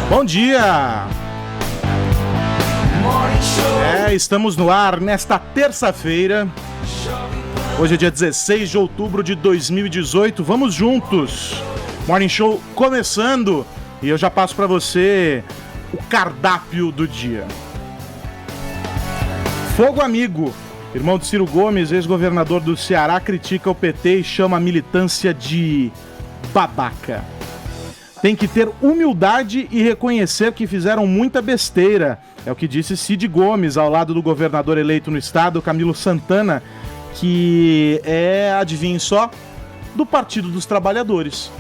Bom dia! Estamos no ar nesta terça-feira. Hoje é dia 16 de outubro de 2018. Vamos juntos! Morning Show começando e eu já passo para você o cardápio do dia. Fogo Amigo. Irmão de Ciro Gomes, ex-governador do Ceará, critica o PT e chama a militância de babaca. Tem que ter humildade e reconhecer que fizeram muita besteira. É o que disse Cid Gomes, ao lado do governador eleito no estado, Camilo Santana, que é, adivinhem só, do Partido dos Trabalhadores.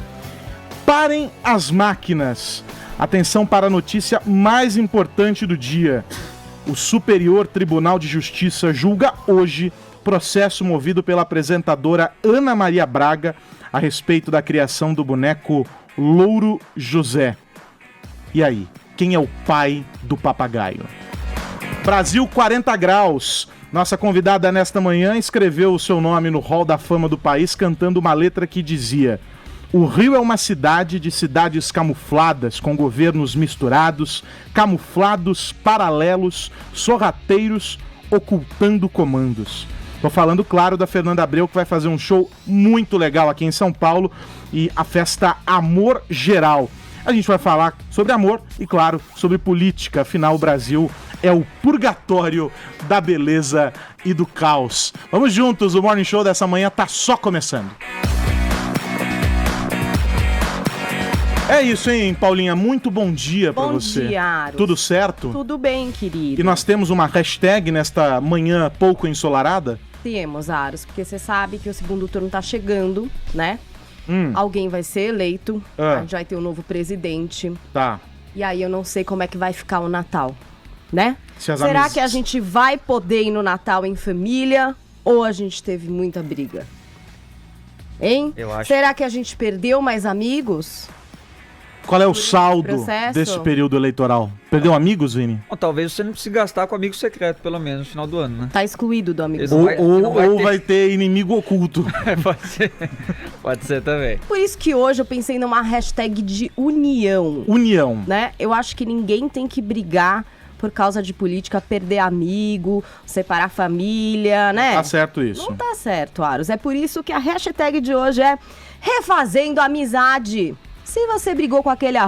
Parem as máquinas. Atenção para a notícia mais importante do dia. O Superior Tribunal de Justiça julga hoje processo movido pela apresentadora Ana Maria Braga a respeito da criação do boneco Louro José. E aí, quem é o pai do papagaio? Brasil 40 graus. Nossa convidada nesta manhã escreveu o seu nome no hall da fama do país cantando uma letra que dizia: o Rio é uma cidade de cidades camufladas, com governos misturados, camuflados, paralelos, sorrateiros, ocultando comandos. Tô falando, claro, da Fernanda Abreu, que vai fazer um show muito legal aqui em São Paulo, e a festa Amor Geral. A gente vai falar sobre amor e, claro, sobre política. Afinal, o Brasil é o purgatório da beleza e do caos. Vamos juntos, o Morning Show dessa manhã tá só começando. É isso, hein, Paulinha? Muito bom dia pra você. Bom dia, Aros. Tudo certo? Tudo bem, querido. E nós temos uma hashtag nesta manhã pouco ensolarada? Temos, Aros, porque você sabe que o segundo turno tá chegando, né? Alguém vai ser eleito, a gente vai ter um novo presidente. Tá. E aí eu não sei como é que vai ficar o Natal, né? Será que a gente vai poder ir no Natal em família ou a gente teve muita briga? Hein? Eu acho. Será que a gente perdeu mais amigos? Qual é o saldo processo? desse período eleitoral? Perdeu amigos, Vini? Bom, talvez você não precise gastar com amigo secreto, pelo menos, no final do ano, né? Tá excluído do amigo. Esse- Ou vai vai ter inimigo oculto. Pode ser também. Por isso que hoje eu pensei numa hashtag de união. União. Né? Eu acho que ninguém tem que brigar por causa de política, perder amigo, separar família, né? Tá certo isso. Não tá certo, Aros. É por isso que a hashtag de hoje é Refazendo Amizade. Se você brigou com aquele @,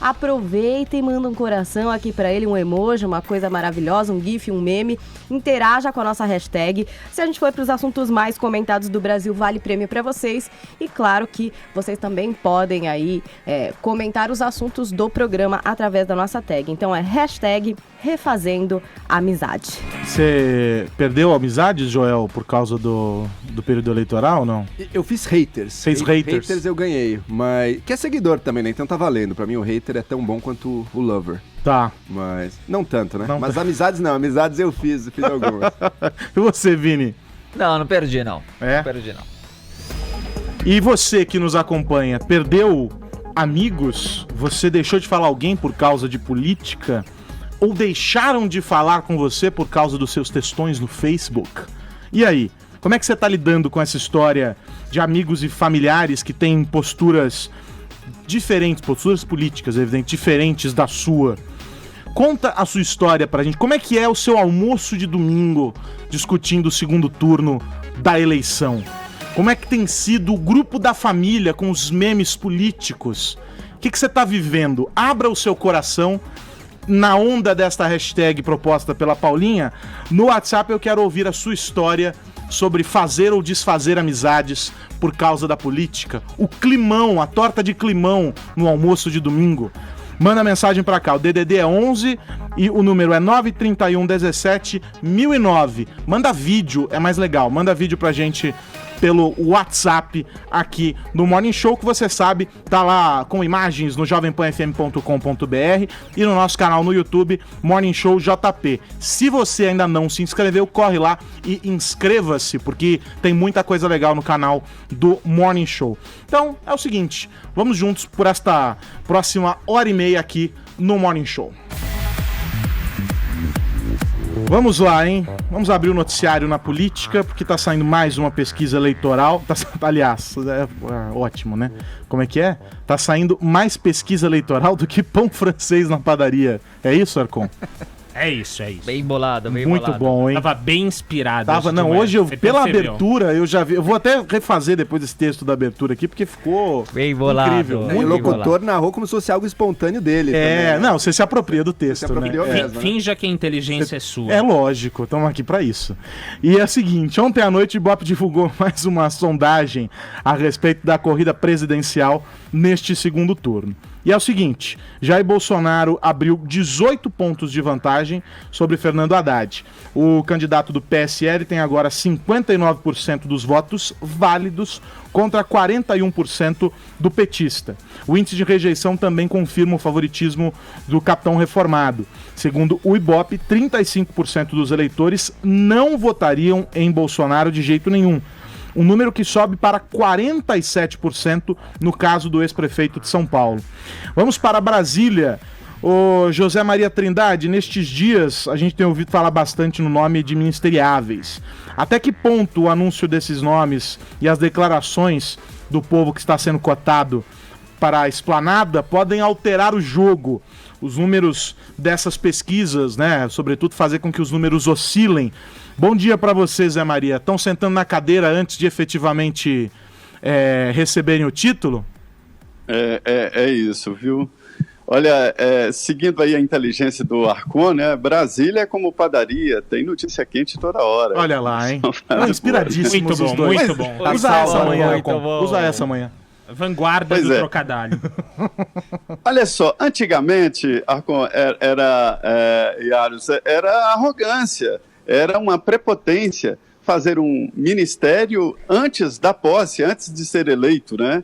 aproveita e manda um coração aqui pra ele, um emoji, uma coisa maravilhosa, um gif, um meme. Interaja com a nossa hashtag. Se a gente for pros assuntos mais comentados do Brasil, vale prêmio pra vocês. E claro que vocês também podem aí comentar os assuntos do programa através da nossa tag. Então é hashtag Refazendo Amizade. Você perdeu amizades, Joel, por causa do período eleitoral ou não? Eu fiz haters. Fez haters? Haters eu ganhei, mas... Que é seguidor também, né? Então tá valendo. Pra mim o hater é tão bom quanto o lover. Tá. Mas... Não tanto, né? Não Mas amizades não. Amizades eu fiz algumas. E você, Vini? Não perdi, não. É? Não perdi, não. E você que nos acompanha, perdeu amigos? Você deixou de falar alguém por causa de política? Ou deixaram de falar com você por causa dos seus textões no Facebook? E aí? Como é que você tá lidando com essa história de amigos e familiares que têm posturas diferentes, posturas políticas, evidente, diferentes da sua? Conta a sua história pra gente. Como é que é o seu almoço de domingo discutindo o segundo turno da eleição? Como é que tem sido o grupo da família com os memes políticos? O que você tá vivendo? Abra o seu coração. Na onda desta hashtag proposta pela Paulinha, no WhatsApp eu quero ouvir a sua história sobre fazer ou desfazer amizades por causa da política. O climão, a torta de climão no almoço de domingo. Manda mensagem pra cá, o DDD é 11 e o número é 931 17 1009. Manda vídeo, é mais legal, manda vídeo pra gente pelo WhatsApp aqui no Morning Show, que você sabe, tá lá com imagens no jovempanfm.com.br e no nosso canal no YouTube, Morning Show JP. Se você ainda não se inscreveu, corre lá e inscreva-se, porque tem muita coisa legal no canal do Morning Show. Então, é o seguinte, vamos juntos por esta próxima hora e meia aqui no Morning Show. Vamos lá, hein? Vamos abrir o noticiário na política, porque tá saindo mais uma pesquisa eleitoral. Aliás, ótimo, né? Como é que é? Tá saindo mais pesquisa eleitoral do que pão francês na padaria. É isso, Arcon? É isso. Bem bolado, bem Muito bolado. bom, hein? Tava bem inspirado. Tava, não, hoje pela abertura eu já vi. Eu vou até refazer depois esse texto da abertura aqui, porque ficou Bem bolado. incrível. E o Muito locutor narrou como se fosse algo espontâneo dele. também, né? Não, você se apropria do texto, Se apropriou né? mesmo, né? Finja que a inteligência é sua. É lógico, estamos aqui para isso. E é o seguinte, ontem à noite o Ibope divulgou mais uma sondagem a respeito da corrida presidencial neste segundo turno. E é o seguinte, Jair Bolsonaro abriu 18 pontos de vantagem sobre Fernando Haddad. O candidato do PSL tem agora 59% dos votos válidos contra 41% do petista. O índice de rejeição também confirma o favoritismo do capitão reformado. Segundo o Ibope, 35% dos eleitores não votariam em Bolsonaro de jeito nenhum. Um número que sobe para 47% no caso do ex-prefeito de São Paulo. Vamos para Brasília. Ô José Maria Trindade, nestes dias a gente tem ouvido falar bastante no nome de ministeriáveis. Até que ponto o anúncio desses nomes e as declarações do povo que está sendo cotado para a esplanada podem alterar o jogo? Os números dessas pesquisas, né, sobretudo fazer com que os números oscilem. Bom dia para você, Zé Maria. Estão sentando na cadeira antes de efetivamente receberem o título? É isso, viu? Olha, seguindo aí a inteligência do Arcon, né? Brasília é como padaria, tem notícia quente toda hora. Olha lá, hein? Inspiradíssimos Muito os bom, dois. muito bom. Usa essa amanhã, muito Arcon. bom. Usa essa amanhã. Vanguarda Pois do é. trocadilho. Olha só, antigamente, Arcon, Yaros, era arrogância, era uma prepotência fazer um ministério antes da posse, antes de ser eleito, né?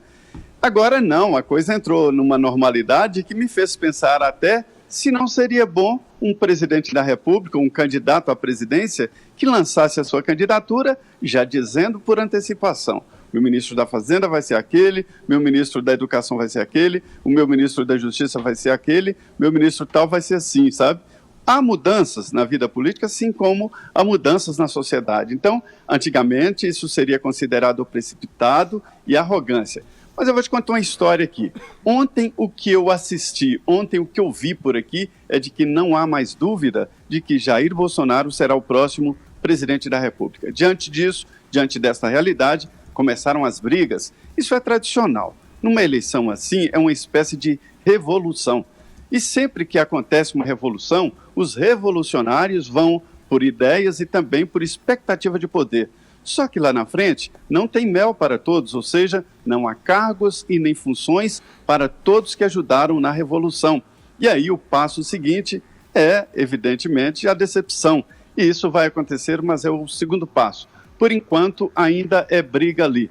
Agora não, a coisa entrou numa normalidade que me fez pensar até se não seria bom um presidente da República, um candidato à presidência, que lançasse a sua candidatura já dizendo por antecipação: meu ministro da Fazenda vai ser aquele, meu ministro da Educação vai ser aquele, o meu ministro da Justiça vai ser aquele, meu ministro tal vai ser assim, sabe? Há mudanças na vida política, assim como há mudanças na sociedade. Então, antigamente, isso seria considerado precipitado e arrogância. Mas eu vou te contar uma história aqui. Ontem, o que eu assisti, ontem, o que eu vi por aqui, é de que não há mais dúvida de que Jair Bolsonaro será o próximo presidente da República. Diante disso, diante dessa realidade, começaram as brigas. Isso é tradicional. Numa eleição assim, é uma espécie de revolução. E sempre que acontece uma revolução, os revolucionários vão por ideias e também por expectativa de poder. Só que lá na frente não tem mel para todos, ou seja, não há cargos e nem funções para todos que ajudaram na revolução. E aí o passo seguinte é, evidentemente, a decepção. E isso vai acontecer, mas é o segundo passo. Por enquanto, ainda é briga ali.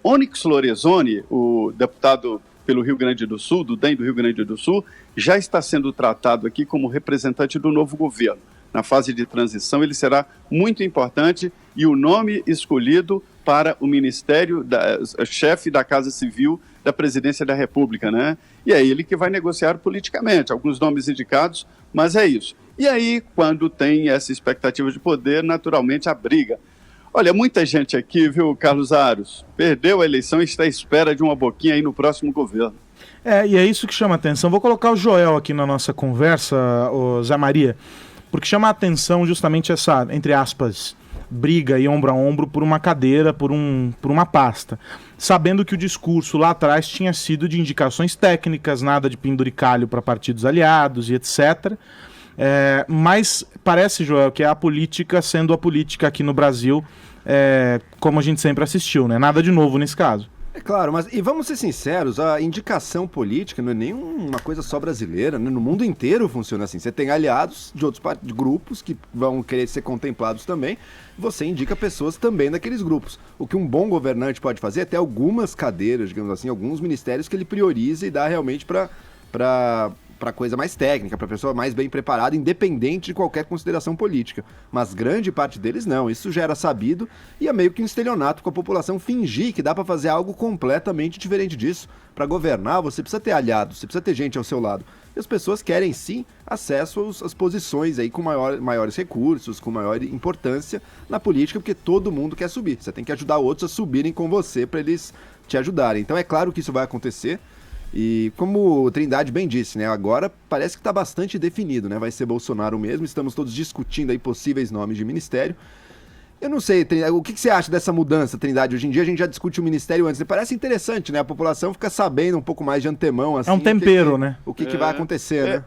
Onyx Lorenzoni, o deputado pelo Rio Grande do Sul, do DEM do Rio Grande do Sul, já está sendo tratado aqui como representante do novo governo. Na fase de transição, ele será muito importante e o nome escolhido para o ministério, chefe da Casa Civil da Presidência da República, né? E é ele que vai negociar politicamente, alguns nomes indicados, mas é isso. E aí, quando tem essa expectativa de poder, naturalmente a briga. Olha, muita gente aqui, viu, Carlos Aros, perdeu a eleição e está à espera de uma boquinha aí no próximo governo. E é isso que chama a atenção. Vou colocar o Joel aqui na nossa conversa, o Zé Maria, porque chama a atenção justamente essa, entre aspas, briga e ombro a ombro por uma cadeira, por uma pasta. Sabendo que o discurso lá atrás tinha sido de indicações técnicas, nada de penduricalho para partidos aliados e etc. Mas parece, Joel, que é a política sendo a política aqui no Brasil, como a gente sempre assistiu, né? Nada de novo nesse caso. É claro, mas e vamos ser sinceros, a indicação política não é nem uma coisa só brasileira, né? No mundo inteiro funciona assim. Você tem aliados de outros grupos que vão querer ser contemplados também, você indica pessoas também daqueles grupos. O que um bom governante pode fazer é ter algumas cadeiras, digamos assim, alguns ministérios que ele prioriza e dá realmente para para coisa mais técnica, para pessoa mais bem preparada, independente de qualquer consideração política. Mas grande parte deles não. Isso já era sabido e é meio que um estelionato com a população fingir que dá para fazer algo completamente diferente disso. Para governar, você precisa ter aliados, você precisa ter gente ao seu lado. E as pessoas querem, sim, acesso às posições aí com maiores recursos, com maior importância na política, porque todo mundo quer subir. Você tem que ajudar outros a subirem com você para eles te ajudarem. Então é claro que isso vai acontecer. E como o Trindade bem disse, né, agora parece que está bastante definido, né, vai ser Bolsonaro mesmo, estamos todos discutindo aí possíveis nomes de ministério. Eu não sei, o que você acha dessa mudança, Trindade? Hoje em dia a gente já discute o ministério antes, parece interessante, né, a população fica sabendo um pouco mais de antemão, assim. É um tempero, né? O que vai acontecer, né?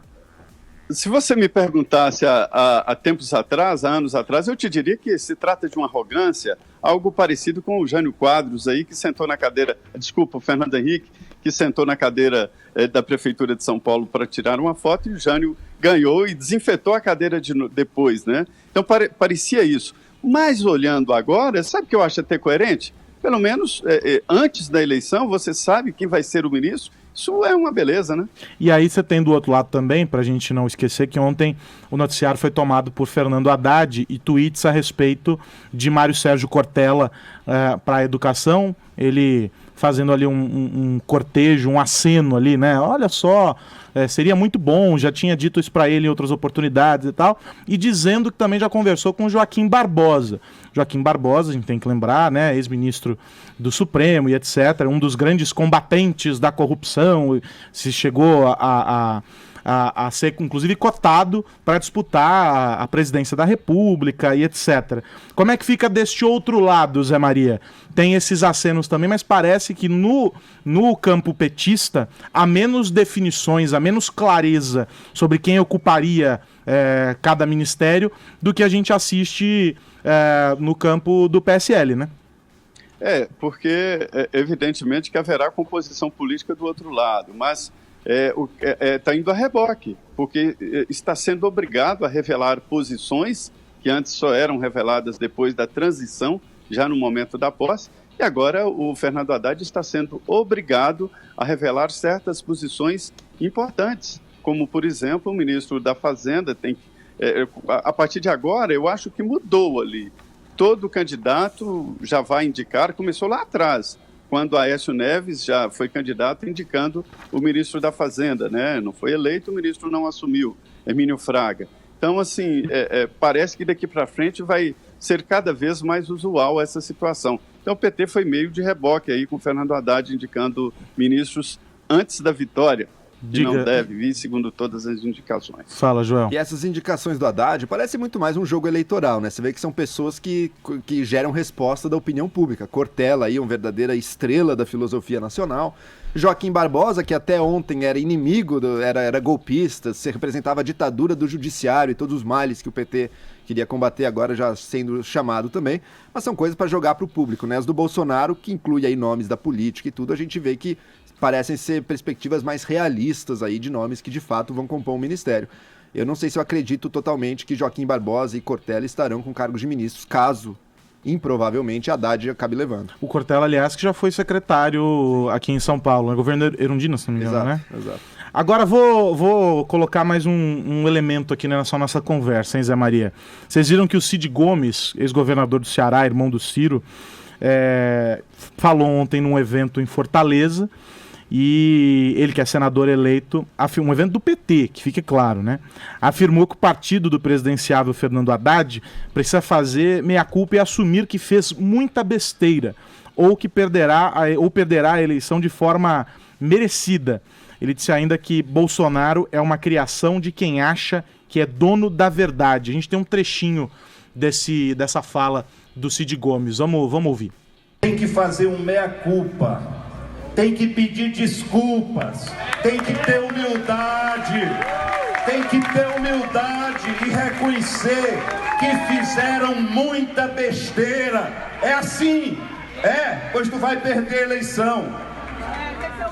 Se você me perguntasse há tempos atrás, há anos atrás, eu te diria que se trata de uma arrogância, algo parecido com o Jânio Quadros aí, que sentou na cadeira, desculpa, o Fernando Henrique, que sentou na cadeira da Prefeitura de São Paulo para tirar uma foto e o Jânio ganhou e desinfetou a cadeira depois, né? Então parecia isso. Mas olhando agora, sabe o que eu acho até coerente? Pelo menos antes da eleição, você sabe quem vai ser o ministro. Isso é uma beleza, né? E aí você tem do outro lado também, pra gente não esquecer que ontem o noticiário foi tomado por Fernando Haddad e tweets a respeito de Mário Sérgio Cortella para a educação, ele fazendo ali um cortejo, um aceno ali, né? Olha só, seria muito bom, já tinha dito isso para ele em outras oportunidades e tal, e dizendo que também já conversou com Joaquim Barbosa. Joaquim Barbosa, a gente tem que lembrar, né, ex-ministro do Supremo e etc., um dos grandes combatentes da corrupção, se chegou a ser, inclusive, cotado para disputar a presidência da República e etc. Como é que fica deste outro lado, Zé Maria? Tem esses acenos também, mas parece que no campo petista há menos definições, há menos clareza sobre quem ocuparia cada ministério do que a gente assiste no campo do PSL, né? Porque evidentemente que haverá composição política do outro lado, mas está indo a reboque, porque está sendo obrigado a revelar posições que antes só eram reveladas depois da transição, já no momento da posse, e agora o Fernando Haddad está sendo obrigado a revelar certas posições importantes, como, por exemplo, o ministro da Fazenda a partir de agora, eu acho que mudou ali. Todo candidato já vai indicar, começou lá atrás, quando Aécio Neves já foi candidato indicando o ministro da Fazenda, né? Não foi eleito, o ministro não assumiu, Hermínio Fraga. Então, assim, parece que daqui para frente vai ser cada vez mais usual essa situação. Então, o PT foi meio de reboque aí com o Fernando Haddad indicando ministros antes da vitória. Que não deve vir, segundo todas as indicações. Fala, Joel. E essas indicações do Haddad parecem muito mais um jogo eleitoral, né? Você vê que são pessoas que geram resposta da opinião pública. Cortella aí, uma verdadeira estrela da filosofia nacional. Joaquim Barbosa, que até ontem era inimigo, era golpista, se representava a ditadura do judiciário e todos os males que o PT queria combater, agora já sendo chamado também. Mas são coisas para jogar para o público, né? As do Bolsonaro, que inclui aí nomes da política e tudo, a gente vê que parecem ser perspectivas mais realistas aí de nomes que de fato vão compor um ministério. Eu não sei se eu acredito totalmente que Joaquim Barbosa e Cortella estarão com cargos de ministros, caso, improvavelmente, Haddad acabe levando. O Cortella, aliás, que já foi secretário aqui em São Paulo, no governo Erundina, se não me engano, né? Exato. Agora vou colocar mais um elemento aqui nessa nossa conversa, hein, Zé Maria? Vocês viram que o Cid Gomes, ex-governador do Ceará, irmão do Ciro, falou ontem num evento em Fortaleza. E ele, que é senador eleito, um evento do PT, que fique claro, né? Afirmou que o partido do presidenciável Fernando Haddad precisa fazer meia-culpa e assumir que fez muita besteira, ou perderá a eleição de forma merecida. Ele disse ainda que Bolsonaro é uma criação de quem acha que é dono da verdade. A gente tem um trechinho dessa fala do Cid Gomes. Vamos ouvir. Tem que fazer um meia-culpa. Tem que pedir desculpas, tem que ter humildade e reconhecer que fizeram muita besteira. É assim, pois tu vai perder a eleição.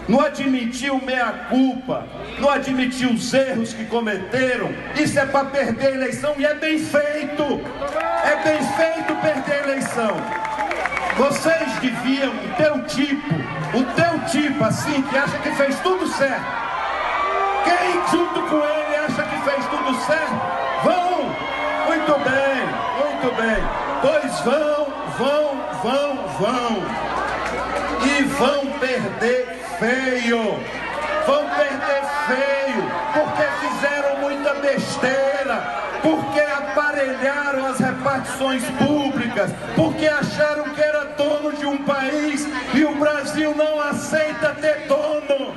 Não admitiu meia-culpa, não admitiu os erros que cometeram, isso é para perder a eleição e é bem feito perder a eleição. Vocês deviam, o teu tipo assim, que acha que fez tudo certo. Quem Quem junto com ele acha que fez tudo certo? Vão! Muito bem, muito bem. Pois vão. E vão perder feio. Vão perder feio, porque fizeram muita besteira, porque aparelharam as repartições públicas, porque acharam que era dono de um país e o Brasil não aceita ter dono.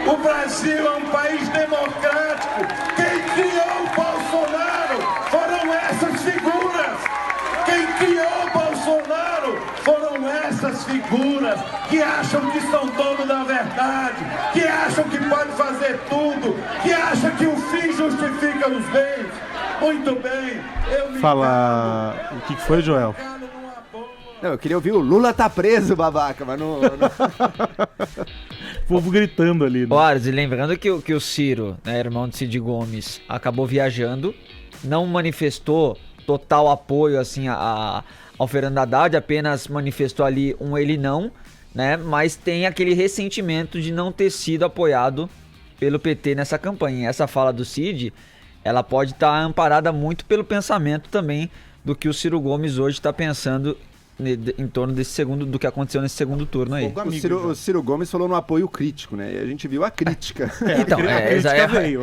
O Brasil é um país democrático. Quem criou o Bolsonaro foram essas figuras. Quem criou o Bolsonaro foram essas figuras que acham que são donos da verdade, que acham que podem fazer tudo, que acham que o fim justifica os meios. Muito bem, eu me Fala. O que foi, Joel? calo numa boa. Não, eu queria ouvir o Lula tá preso, babaca, mas não... O povo gritando ali. Né? Ô, Ares, e lembrando que o Ciro, né, irmão de Cid Gomes, acabou viajando, não manifestou total apoio assim ao Fernando Haddad, apenas manifestou ali um ele não, né? Mas tem aquele ressentimento de não ter sido apoiado pelo PT nessa campanha. E essa fala do Cid, ela pode estar amparada muito pelo pensamento também do que o Ciro Gomes hoje está pensando em torno desse segundo, do que aconteceu nesse segundo turno aí. O Ciro Gomes falou no apoio crítico, né? E a gente viu a crítica. Então, a crítica veio,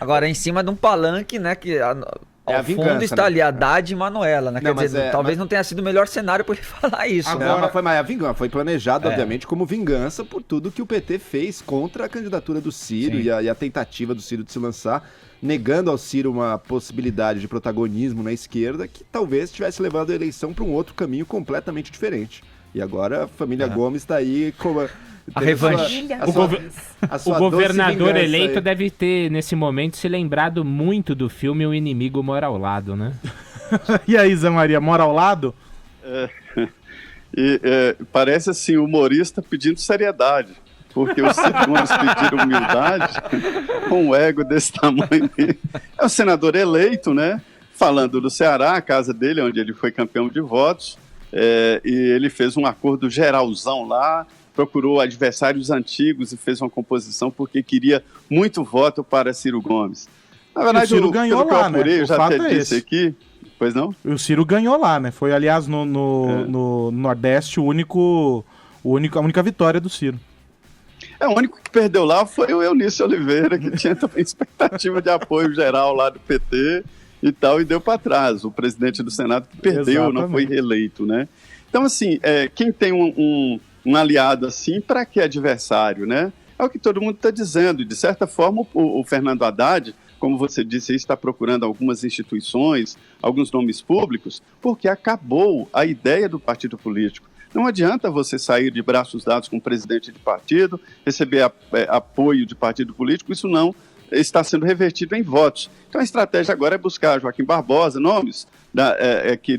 Agora, em cima de um palanque, né, que ao vingança, fundo está né? ali Haddad e Manuela, né? Não, Quer dizer, mas talvez não tenha sido o melhor cenário para ele falar isso. Agora, né? mas a vingança foi planejado, obviamente, como vingança por tudo que o PT fez contra a candidatura do Ciro e a tentativa do Ciro de se lançar, negando ao Ciro uma possibilidade de protagonismo na esquerda que talvez tivesse levado a eleição para um outro caminho completamente diferente. E agora a família Gomes está aí com A revanche. O governador eleito deve ter, nesse momento, se lembrado muito do filme O Inimigo Mora ao Lado, né? E aí, Zé Maria, mora ao lado? Parece assim, humorista pedindo seriedade. Porque os Gomes pediram humildade com um ego desse tamanho. É um senador eleito, né? Falando do Ceará, a casa dele, onde ele foi campeão de votos. E ele fez um acordo geralzão lá, procurou adversários antigos e fez uma composição porque queria muito voto para Ciro Gomes. Na verdade, o Ciro ganhou pelo que eu lá, apurei, né? eu já até disse aqui, pois não? O Ciro ganhou lá, né? Foi, aliás, no Nordeste, a única vitória do Ciro. O único que perdeu lá foi o Eunício Oliveira, que tinha também expectativa de apoio geral lá do PT e tal, e deu para trás. O presidente do Senado que perdeu, não foi reeleito, né? Então, assim, quem tem um aliado assim, para que adversário, né? É o que todo mundo está dizendo. De certa forma, o Fernando Haddad, como você disse, está procurando algumas instituições, alguns nomes públicos, porque acabou a ideia do partido político. Não adianta você sair de braços dados com o presidente de partido, receber apoio de partido político, isso não está sendo revertido em votos. Então a estratégia agora é buscar Joaquim Barbosa, nomes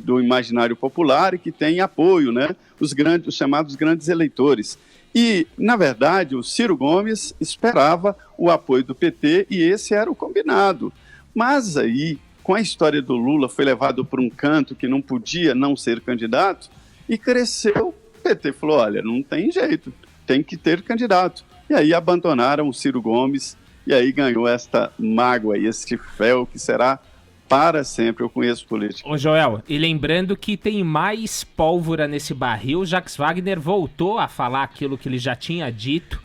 do imaginário popular e que tem apoio, né? Os chamados grandes eleitores. E, na verdade, o Ciro Gomes esperava o apoio do PT e esse era o combinado. Mas aí, com a história do Lula, foi levado por um canto que não podia não ser candidato e cresceu. O PT falou, olha, não tem jeito, tem que ter candidato. E aí abandonaram o Ciro Gomes e aí ganhou esta mágoa e este fel que será para sempre. Eu conheço política. Ô Joel, e lembrando que tem mais pólvora nesse barril, Jacques Wagner voltou a falar aquilo que ele já tinha dito,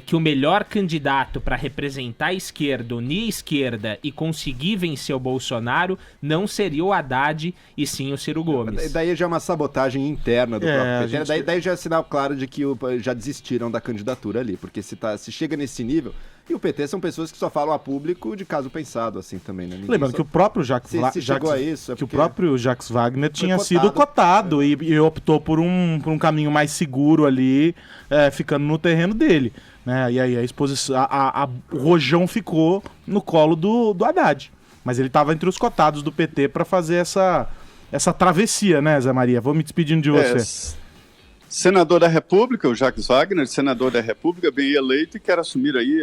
que o melhor candidato para representar a esquerda, unir a esquerda e conseguir vencer o Bolsonaro não seria o Haddad e sim o Ciro Gomes. Daí já é uma sabotagem interna do próprio PT. Daí já é sinal claro de que já desistiram da candidatura ali, porque se chega nesse nível... E o PT são pessoas que só falam a público de caso pensado, assim, também, né? Lembrando que o próprio Jacques Wagner tinha sido cotado e optou por um caminho mais seguro ali, ficando no terreno dele, né? E aí a exposição, o rojão ficou no colo do Haddad. Mas ele estava entre os cotados do PT para fazer essa travessia, né, Zé Maria? Vou me despedindo de você. Senador da República, o Jacques Wagner, senador da República, bem eleito e quer assumir aí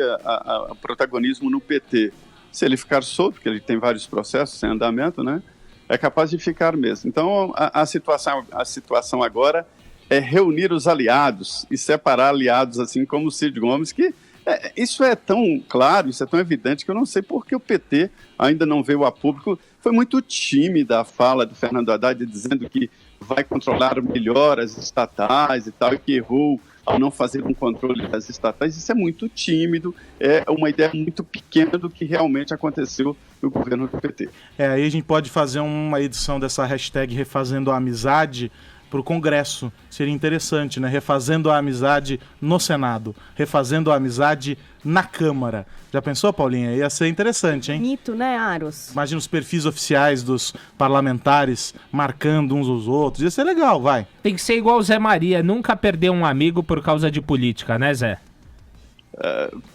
o protagonismo no PT. Se ele ficar solto, porque ele tem vários processos em andamento, né? É capaz de ficar mesmo. Então, a situação agora é reunir os aliados e separar aliados, assim como o Cid Gomes, que Isso é tão claro, isso é tão evidente que eu não sei por que o PT ainda não veio a público. Foi muito tímida a fala do Fernando Haddad dizendo que vai controlar melhor as estatais e tal, e que errou ao não fazer um controle das estatais. Isso é muito tímido, é uma ideia muito pequena do que realmente aconteceu no governo do PT. Aí a gente pode fazer uma edição dessa hashtag Refazendo a Amizade para o Congresso. Seria interessante, né? Refazendo a amizade no Senado, refazendo a amizade na Câmara. Já pensou, Paulinha? Ia ser interessante, hein? Bonito, né, Aros? Imagina os perfis oficiais dos parlamentares marcando uns aos outros. Ia ser legal, vai. Tem que ser igual o Zé Maria, nunca perder um amigo por causa de política, né, Zé?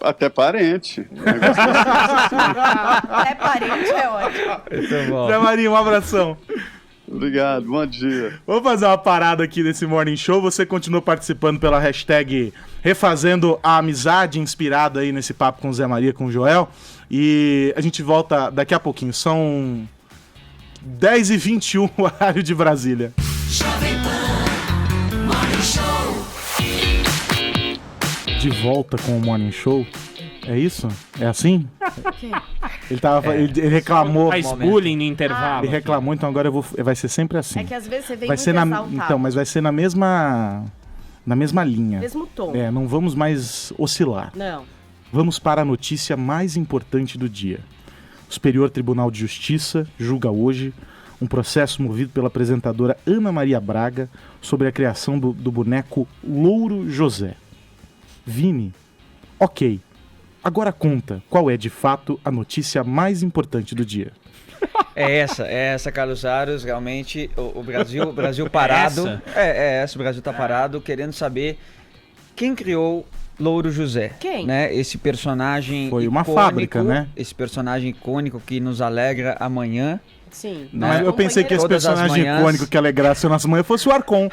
Até parente. É parente, é ótimo. Muito bom. Zé Maria, um abração. Obrigado, bom dia. Vamos fazer uma parada aqui nesse Morning Show. Você continua participando pela hashtag Refazendo a Amizade, inspirado aí nesse papo com o Zé Maria, com o Joel. E a gente volta daqui a pouquinho. São 10h21, horário de Brasília. Jovem Pan Morning Show. De volta com o Morning Show. É isso? É assim? Ele reclamou. Faz bullying no intervalo. Ele reclamou, então agora vai ser sempre assim. É que às vezes você vem vai muito ser exaltado. Então, mas vai ser na mesma linha. Mesmo tom. Não vamos mais oscilar. Não. Vamos para a notícia mais importante do dia. O Superior Tribunal de Justiça julga hoje um processo movido pela apresentadora Ana Maria Braga sobre a criação do boneco Louro José. Vini, ok. Agora conta qual é de fato a notícia mais importante do dia. É essa, Carlos Aros, realmente o Brasil parado. O Brasil tá parado querendo saber quem criou Louro José. Quem? Né? Esse personagem Foi uma icônico, fábrica, né? Esse personagem icônico que nos alegra amanhã. Sim. Mas eu pensei que esse Todas as personagem manhãs. icônico que alegrasse a nossa manhã fosse o Arcon.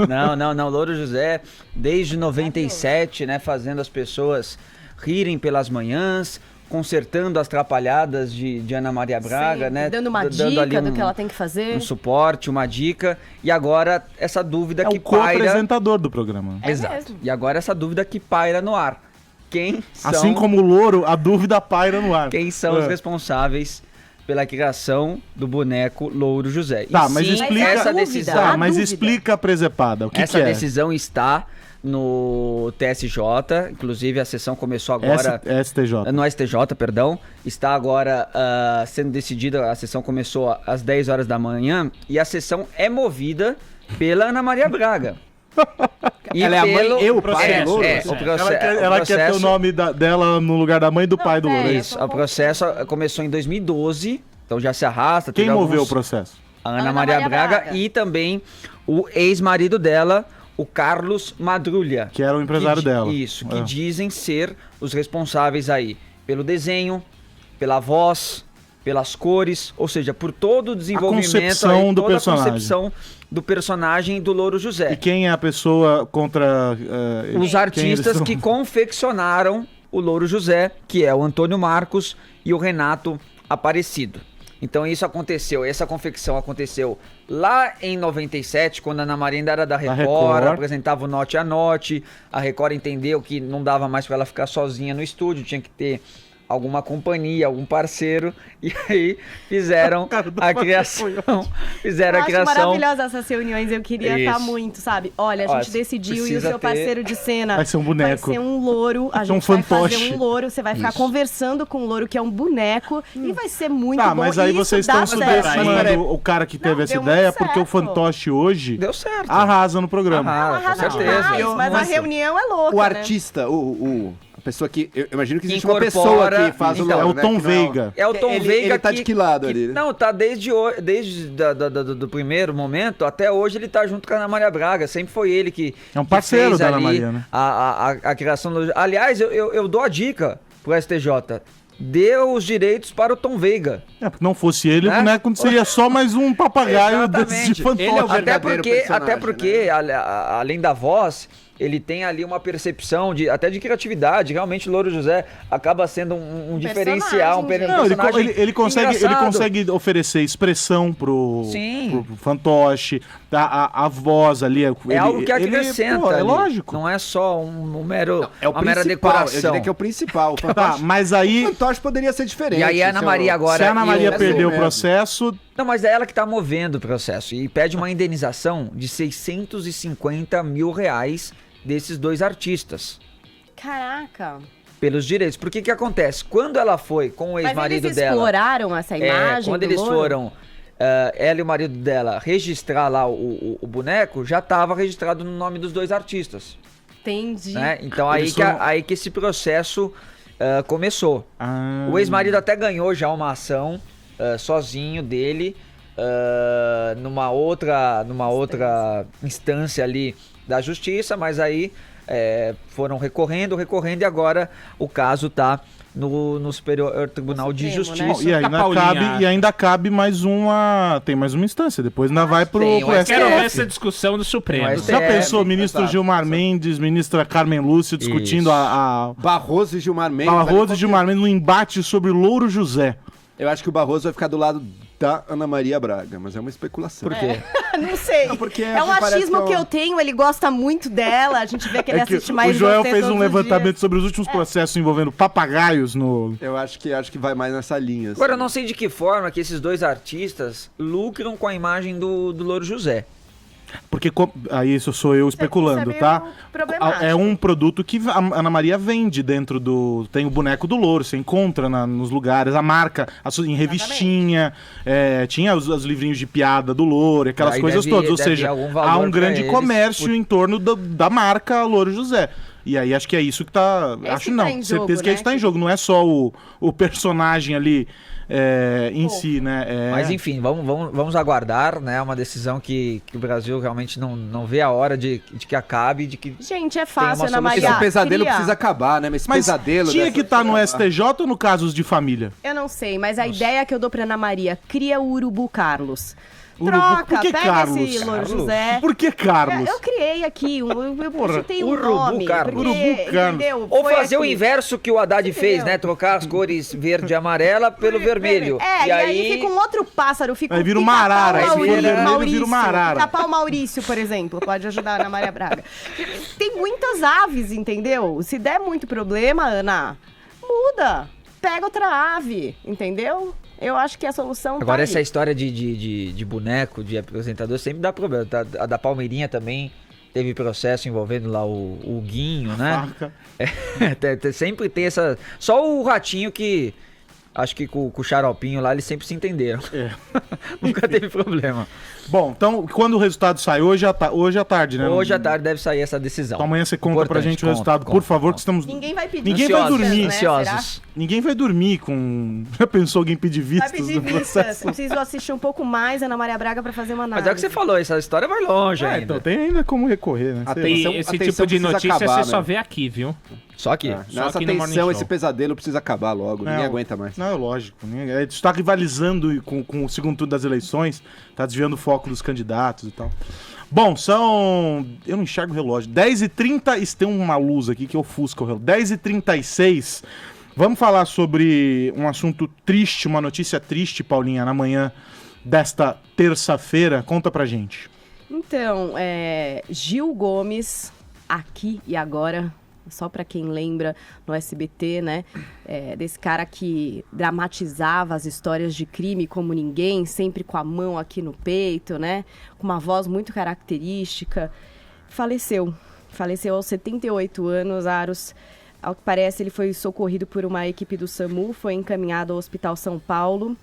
Não, Louro José, desde 97, né, fazendo as pessoas rirem pelas manhãs, consertando as trapalhadas de Ana Maria Braga, Sim, né? dando uma dica do que ela tem que fazer. Um suporte, uma dica. E agora essa dúvida É que o paira. co-apresentador do programa. É Exato. mesmo. E agora essa dúvida que paira no ar. Quem são, Assim como o Louro, a dúvida paira no ar. quem são os responsáveis pela criação do boneco Louro José? Tá, E mas sim, explica- essa Dúvida. decisão. Tá, A mas dúvida. explica a presepada. O que Essa que é? decisão está no TSJ, inclusive a sessão começou agora. STJ. No STJ, perdão. Está agora sendo decidida, a sessão começou às 10 horas da manhã e a sessão é movida pela Ana Maria Braga. E Ela é a mãe e o pai do Louro? Ela quer ter o nome dela no lugar da mãe e do pai do Louro. Isso, o processo começou em 2012, então já se arrasta. Quem teve moveu o alguns- processo? A Ana Maria Braga e também o ex-marido dela, o Carlos Madrulha. Que era o empresário dela. Isso, que É. dizem ser os responsáveis aí pelo desenho, pela voz, pelas cores, ou seja, por todo o desenvolvimento, concepção do toda personagem. a concepção do personagem do Louro José. E quem é a pessoa contra... Os quem artistas eles são? que confeccionaram o Louro José, que é o Antônio Marcos e o Renato Aparecido. Então isso aconteceu, essa confecção aconteceu lá em 97, quando a Ana Maria ainda era da Record, apresentava o Note a Note, a Record entendeu que não dava mais para ela ficar sozinha no estúdio, tinha que ter alguma companhia, algum parceiro, e aí fizeram a criação. Fizeram Eu a acho criação. maravilhosas essas reuniões, eu queria estar Isso. muito, sabe? Olha, a Ó, gente decidiu e o precisa seu ter- parceiro de cena Vai ser um boneco. vai ser um louro, a Vai ser um gente vai fantoche. fazer um louro, você vai ficar conversando com o louro, que é um boneco, e vai ser muito Tá, bom. mas aí e isso vocês dá estão certo. subestimando o cara que teve Não, essa deu ideia, muito porque o certo. fantoche hoje Deu certo. arrasa no programa. Arrasa com certeza. demais, mas a reunião é louca, O né? artista, a pessoa que... Eu imagino que Que existe uma pessoa incorpora- que faz o então, É Louro, o né, Tom que não- Veiga. É o Tom Ele- Veiga ele tá de que lado ali? Não, tá desde do primeiro momento até hoje ele tá junto com a Ana Maria Braga. Sempre foi ele que É um que parceiro fez da Ana ali Maria, né? a criação do... Aliás, eu dou a dica pro STJ. Dê os direitos para o Tom Veiga. É, porque não fosse ele, Né? o boneco seria só mais um papagaio Exatamente. desse de fantoche. Ele é o Até verdadeiro porque, personagem, além da voz, ele tem ali uma percepção até de criatividade. Realmente o Louro José acaba sendo um diferencial, um personagem ele consegue oferecer expressão pro fantoche, a voz ali. É algo que acrescenta. É lógico. Não é só uma mera Eu decoração. diria que é o principal. Mas aí... O fantoche poderia ser diferente. E aí a Ana Maria agora... Se a Ana Maria perdeu o processo... Não, mas é ela que tá movendo o processo e pede uma indenização de R$650 mil desses 2 artistas. Caraca. Pelos direitos. Porque que acontece? Quando ela foi com o ex-marido dela... Mas eles exploraram essa imagem quando eles foram, ela e o marido dela, registrar lá o boneco, já estava registrado no nome dos 2 artistas. Entendi. Né? Então aí que esse processo começou. O ex-marido até ganhou já uma ação sozinho dele, numa outra instância ali da justiça, mas aí foram recorrendo e agora o caso tá no Superior Tribunal de Justiça. Né? E ainda cabe mais uma... Tem mais uma instância, depois ainda vai pro STF. Quero ver essa discussão do Supremo. Já pensou, ministro Gilmar Mendes, ministra Carmen Lúcia discutindo Barroso e Gilmar Mendes. Barroso e Gilmar Mendes no embate sobre Louro José. Eu acho que o Barroso vai ficar do lado da Ana Maria Braga, mas é uma especulação. Por quê? Não sei. Não, porque é um achismo que eu tenho, ele gosta muito dela, a gente vê que ele assiste mais o Joel fez um levantamento sobre os últimos processos envolvendo papagaios no... Eu acho que vai mais nessa linha. Assim. Agora, eu não sei de que forma que esses 2 artistas lucram com a imagem do Louro José. Porque aí isso sou eu especulando, tá? É um produto que a Ana Maria vende dentro do... Tem o boneco do Louro, você encontra nos lugares, a marca, em revistinha, tinha os livrinhos de piada do Louro, aquelas coisas todas. Ou seja, há um grande comércio em torno da marca Louro José. E aí acho que é isso que tá... certeza que é isso que tá em jogo. Não é só o personagem ali em si, né? Mas enfim, vamos aguardar, né? Uma decisão que o Brasil realmente não vê a hora de que acabe, de que... Gente, é fácil, Ana Maria. Esse pesadelo precisa acabar, né? Mas pesadelo... Tinha que estar no STJ ou no Casos de Família? Eu não sei, mas a ideia que eu dou pra Ana Maria, cria o Urubu Carlos. Por que pega Carlos? esse Louro José. Por que Carlos? Eu criei aqui, eu chutei um nome. Carlos. Porque, entendeu? Ou fazer o inverso que o Haddad fez, né? Trocar as cores verde e amarela pelo vermelho. E aí fica um outro pássaro, fica aí vira uma arara. Vira uma arara. Pica-pau Maurício, por exemplo, pode ajudar a Ana Maria Braga. Tem muitas aves, entendeu? Se der muito problema, Ana, muda. Pega outra ave, entendeu? Eu acho que a solução agora essa história de boneco, de apresentador, sempre dá problema. A da Palmeirinha também teve processo envolvendo lá o Guinho, né? Sempre tem essa... Só o Ratinho que... Acho que com o Xaropinho lá, eles sempre se entenderam. Nunca teve problema. Bom, então, quando o resultado sai? Hoje à tarde, né? Hoje à tarde deve sair essa decisão. Então amanhã você conta pra gente o resultado, por favor, que estamos... Ninguém vai pedir. Ninguém vai dormir. Ansiosos. Ninguém vai dormir com... Já pensou alguém pedir vistas? Vai pedir vistas. Preciso assistir um pouco mais Ana Maria Braga pra fazer uma análise. Mas é o que você falou, essa história vai longe ainda. Então tem ainda como recorrer, né? Esse tipo de notícia você só vê aqui, viu? Só aqui. Nessa tensão, esse pesadelo precisa acabar logo. Ninguém aguenta mais. Não, é lógico. Está rivalizando com o segundo turno das eleições, tá desviando o foco dos candidatos e tal. Bom, são... Eu não enxergo o relógio. 10h30... Tem uma luz aqui que ofusca o relógio. 10h36. Vamos falar sobre um assunto triste, uma notícia triste, Paulinha, na manhã desta terça-feira. Conta pra gente. Então, Gil Gomes, Aqui e Agora... Só para quem lembra no SBT, né? Desse cara que dramatizava as histórias de crime como ninguém, sempre com a mão aqui no peito, né? Com uma voz muito característica. Faleceu aos 78 anos, Aros. Ao que parece, ele foi socorrido por uma equipe do SAMU, foi encaminhado ao Hospital São Paulo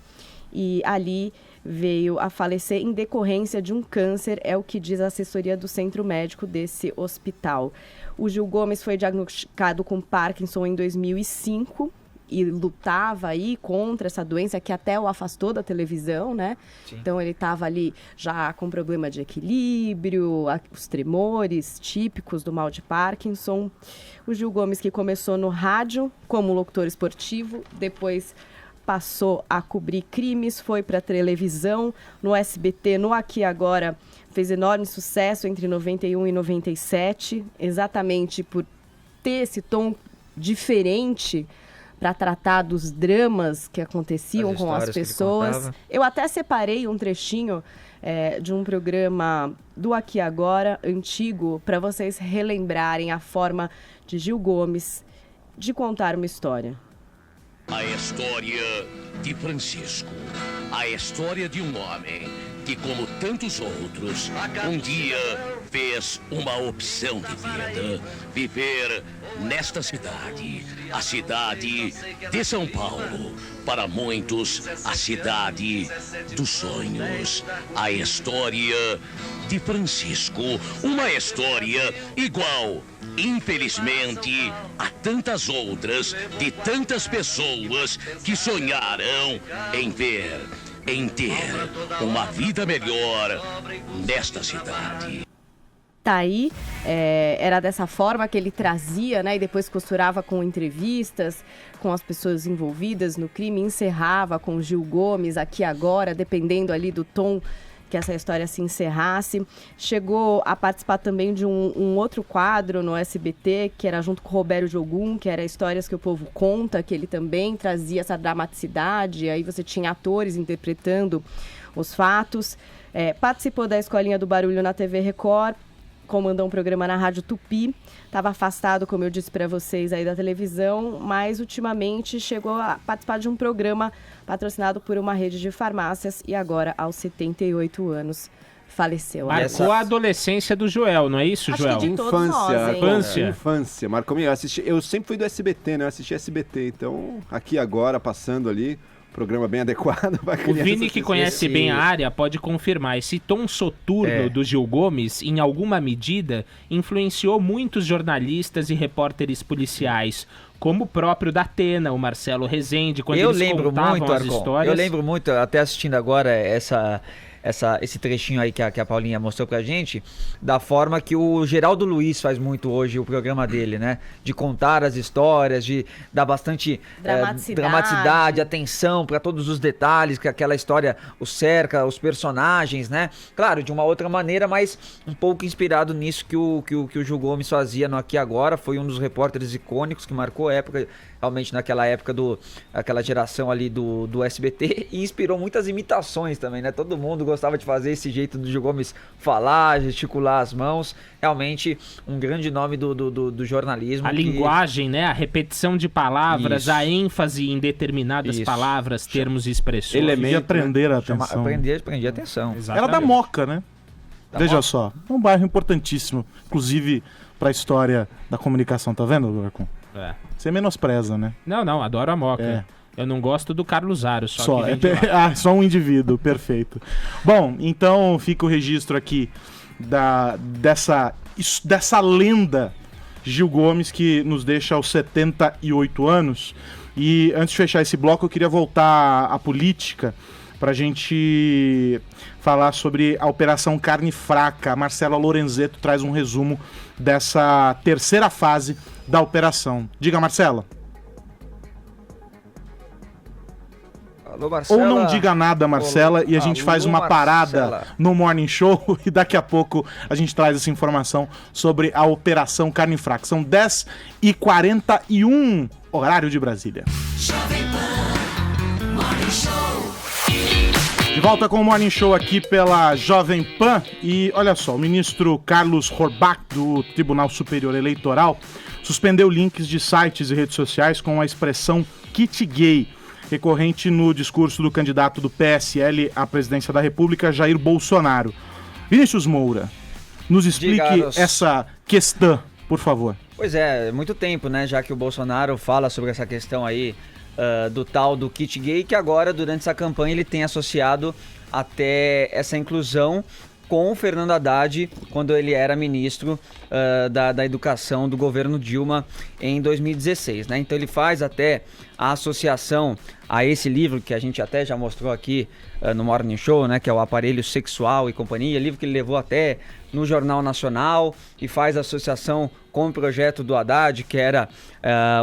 e ali veio a falecer em decorrência de um câncer, é o que diz a assessoria do centro médico desse hospital. O Gil Gomes foi diagnosticado com Parkinson em 2005 e lutava aí contra essa doença que até o afastou da televisão, né? Sim. Então ele estava ali já com problema de equilíbrio, os tremores típicos do mal de Parkinson. O Gil Gomes que começou no rádio como locutor esportivo, depois passou a cobrir crimes, foi para televisão, no SBT, no Aqui e Agora, fez enorme sucesso entre 91 e 97, exatamente por ter esse tom diferente para tratar dos dramas que aconteciam com as pessoas. Eu até separei um trechinho de um programa do Aqui e Agora, antigo, para vocês relembrarem a forma de Gil Gomes de contar uma história. A história de Francisco. A história de um homem que, como tantos outros, um dia fez uma opção de vida. Viver nesta cidade, a cidade de São Paulo. Para muitos, a cidade dos sonhos. A história de Francisco. Uma história igual, infelizmente, a tantas outras de tantas pessoas que sonharam em ter uma vida melhor nesta cidade. Tá aí, era dessa forma que ele trazia, né, e depois costurava com entrevistas com as pessoas envolvidas no crime, encerrava com Gil Gomes, Aqui e Agora, dependendo ali do tom que essa história se encerrasse. Chegou a participar também de um outro quadro no SBT, que era junto com o Roberto Jogum, que era Histórias que o Povo Conta, que ele também trazia essa dramaticidade, aí você tinha atores interpretando os fatos. Participou da Escolinha do Barulho na TV Record, comandou um programa na Rádio Tupi, estava afastado, como eu disse para vocês, aí da televisão, mas ultimamente chegou a participar de um programa patrocinado por uma rede de farmácias e agora, aos 78 anos, faleceu. Marcou a adolescência do Joel, não é isso, Acho Joel? que de todos nós, hein? Infância. Marcou minha. Eu sempre fui do SBT, né? Eu assisti SBT, então Aqui e Agora, passando ali, programa bem adequado para crianças. O Vini, que conhece bem a área, pode confirmar. Esse tom soturno do Gil Gomes, em alguma medida, influenciou muitos jornalistas e repórteres policiais, como o próprio da Atena, o Marcelo Rezende, quando eles contavam as histórias. Eu lembro muito, até assistindo agora esse trechinho aí que a Paulinha mostrou pra gente, da forma que o Geraldo Luiz faz muito hoje o programa dele, né? De contar as histórias, de dar bastante dramaticidade, atenção para todos os detalhes que aquela história o cerca, os personagens, né? Claro, de uma outra maneira, mas um pouco inspirado nisso que o Gil Gomes fazia no Aqui Agora. Foi um dos repórteres icônicos que marcou a época, realmente naquela época aquela geração ali do SBT, e inspirou muitas imitações também, né? Todo mundo gostava de fazer esse jeito do Gil Gomes falar, gesticular as mãos. Realmente um grande nome do jornalismo. Linguagem, né? A repetição de palavras, a ênfase em determinadas palavras, termos e expressões. Elementos, aprender a atenção. Aprendi a atenção. Exatamente. Era da Moca, né? Veja só, é um bairro importantíssimo, inclusive para a história da comunicação, tá vendo, Gorcon? Você menospreza, né? Não, adoro a Moca. Eu não gosto do Carlos Aro, só só um indivíduo, perfeito. Bom, então fica o registro aqui dessa lenda Gil Gomes, que nos deixa aos 78 anos. E antes de fechar esse bloco, eu queria voltar à política pra gente falar sobre a Operação Carne Fraca. A Marcela Lorenzetto traz um resumo dessa terceira fase da operação. Diga, Marcela. Alô, Marcela. Ou não diga nada, Marcela, e a gente faz uma parada no Morning Show e daqui a pouco a gente traz essa informação sobre a Operação Carne Fraca. São 10h41, horário de Brasília. De volta com o Morning Show aqui pela Jovem Pan. E olha só, o ministro Carlos Horbach, do Tribunal Superior Eleitoral, suspendeu links de sites e redes sociais com a expressão kit gay, recorrente no discurso do candidato do PSL à presidência da República, Jair Bolsonaro. Vinícius Moura, nos explique essa questão, por favor. Pois é, muito tempo, né, já que o Bolsonaro fala sobre essa questão aí do tal do kit gay, que agora, durante essa campanha, ele tem associado até essa inclusão com o Fernando Haddad, quando ele era ministro da Educação do governo Dilma em 2016, né? Então ele faz até a associação a esse livro que a gente até já mostrou aqui no Morning Show, né? Que é o Aparelho Sexual e Companhia, livro que ele levou até no Jornal Nacional, e faz associação com o projeto do Haddad, que era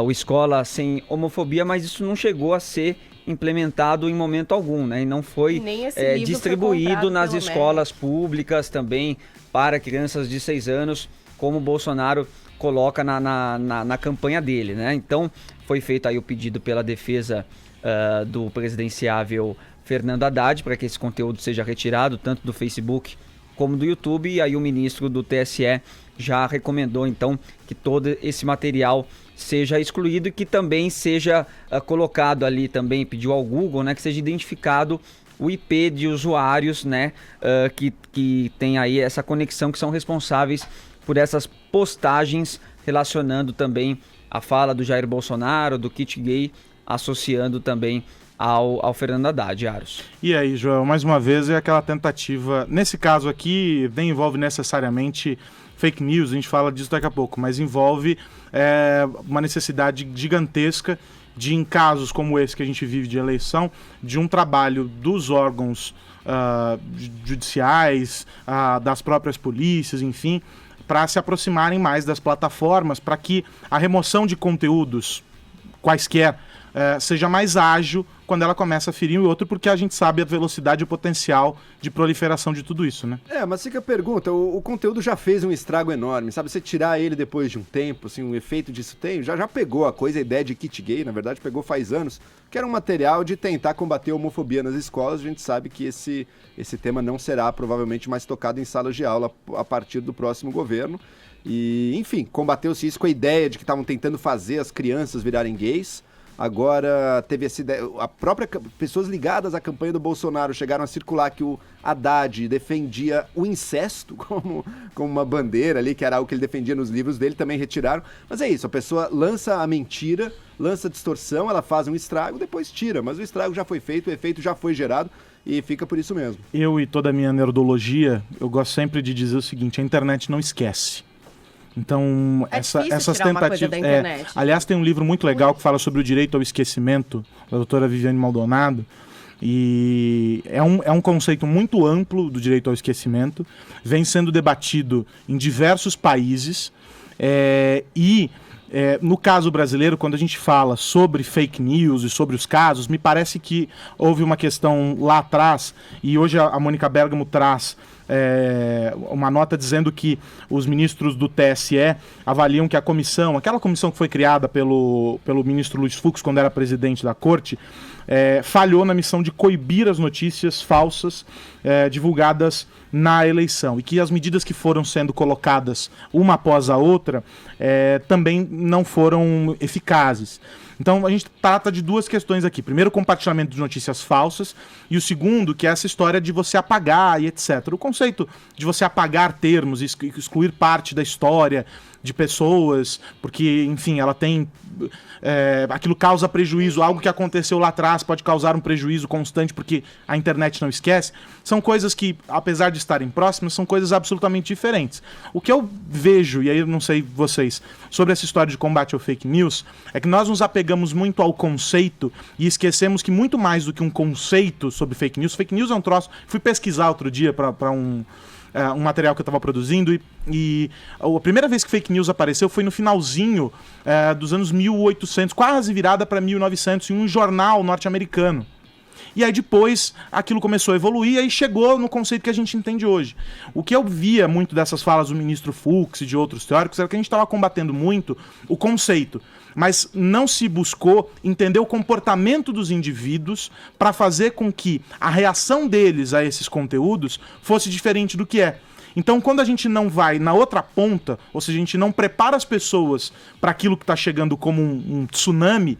o Escola Sem Homofobia, mas isso não chegou a ser implementado em momento algum, né? E não foi Nem esse livro foi distribuído comprado nas pelo escolas públicas também para crianças de 6 anos, como o Bolsonaro coloca na campanha dele, né? Então, foi feito aí o pedido pela defesa do presidenciável Fernando Haddad para que esse conteúdo seja retirado, tanto do Facebook como do YouTube, e aí o ministro do TSE já recomendou, então, que todo esse material seja excluído e que também seja colocado ali, também pediu ao Google, né, que seja identificado o IP de usuários, né, que tem aí essa conexão, que são responsáveis por essas postagens relacionando também a fala do Jair Bolsonaro, do kit gay, associando também ao Fernando Haddad, Aros. E aí, Joel, mais uma vez é aquela tentativa, nesse caso aqui, nem envolve necessariamente fake news, a gente fala disso daqui a pouco, mas envolve uma necessidade gigantesca de, em casos como esse que a gente vive de eleição, de um trabalho dos órgãos judiciais, das próprias polícias, enfim, para se aproximarem mais das plataformas, para que a remoção de conteúdos quaisquer seja mais ágil quando ela começa a ferir o outro, porque a gente sabe a velocidade e o potencial de proliferação de tudo isso, né? Mas fica a pergunta, o conteúdo já fez um estrago enorme, sabe? Você tirar ele depois de um tempo, assim, o efeito disso já pegou a coisa, a ideia de kit gay, na verdade, pegou faz anos, que era um material de tentar combater a homofobia nas escolas. A gente sabe que esse tema não será provavelmente mais tocado em salas de aula a partir do próximo governo. E, enfim, combateu-se isso com a ideia de que estavam tentando fazer as crianças virarem gays. Agora teve essa ideia, pessoas ligadas à campanha do Bolsonaro chegaram a circular que o Haddad defendia o incesto como uma bandeira ali, que era algo que ele defendia nos livros dele, também retiraram. Mas é isso, a pessoa lança a mentira, lança a distorção, ela faz um estrago, depois tira, mas o estrago já foi feito, o efeito já foi gerado e fica por isso mesmo. Eu e toda a minha nerdologia, eu gosto sempre de dizer o seguinte: a internet não esquece. Então, essas tentativas. Aliás, tem um livro muito legal que fala sobre o direito ao esquecimento, da doutora Viviane Maldonado. E é um conceito muito amplo do direito ao esquecimento, vem sendo debatido em diversos países. No caso brasileiro, quando a gente fala sobre fake news e sobre os casos, me parece que houve uma questão lá atrás, e hoje a Mônica Bergamo traz uma nota dizendo que os ministros do TSE avaliam que aquela comissão que foi criada pelo ministro Luiz Fux quando era presidente da corte, falhou na missão de coibir as notícias falsas divulgadas na eleição, e que as medidas que foram sendo colocadas uma após a outra também não foram eficazes. Então a gente trata de duas questões aqui. Primeiro, o compartilhamento de notícias falsas, e o segundo, que é essa história de você apagar e etc. O conceito de você apagar termos, excluir parte da história de pessoas, porque, enfim, ela tem... aquilo causa prejuízo, algo que aconteceu lá atrás pode causar um prejuízo constante porque a internet não esquece. São coisas que, apesar de estarem próximas, são coisas absolutamente diferentes. O que eu vejo, e aí eu não sei vocês, sobre essa história de combate ao fake news, é que nós nos apegamos muito ao conceito e esquecemos que muito mais do que um conceito sobre fake news é um troço. Fui pesquisar outro dia para um material que eu estava produzindo, e a primeira vez que fake news apareceu foi no finalzinho dos anos 1800, quase virada para 1900, em um jornal norte-americano. E aí depois aquilo começou a evoluir e aí chegou no conceito que a gente entende hoje. O que eu via muito dessas falas do ministro Fux e de outros teóricos era que a gente estava combatendo muito o conceito, mas não se buscou entender o comportamento dos indivíduos para fazer com que a reação deles a esses conteúdos fosse diferente do que é. Então, quando a gente não vai na outra ponta, ou seja, a gente não prepara as pessoas para aquilo que está chegando como um tsunami,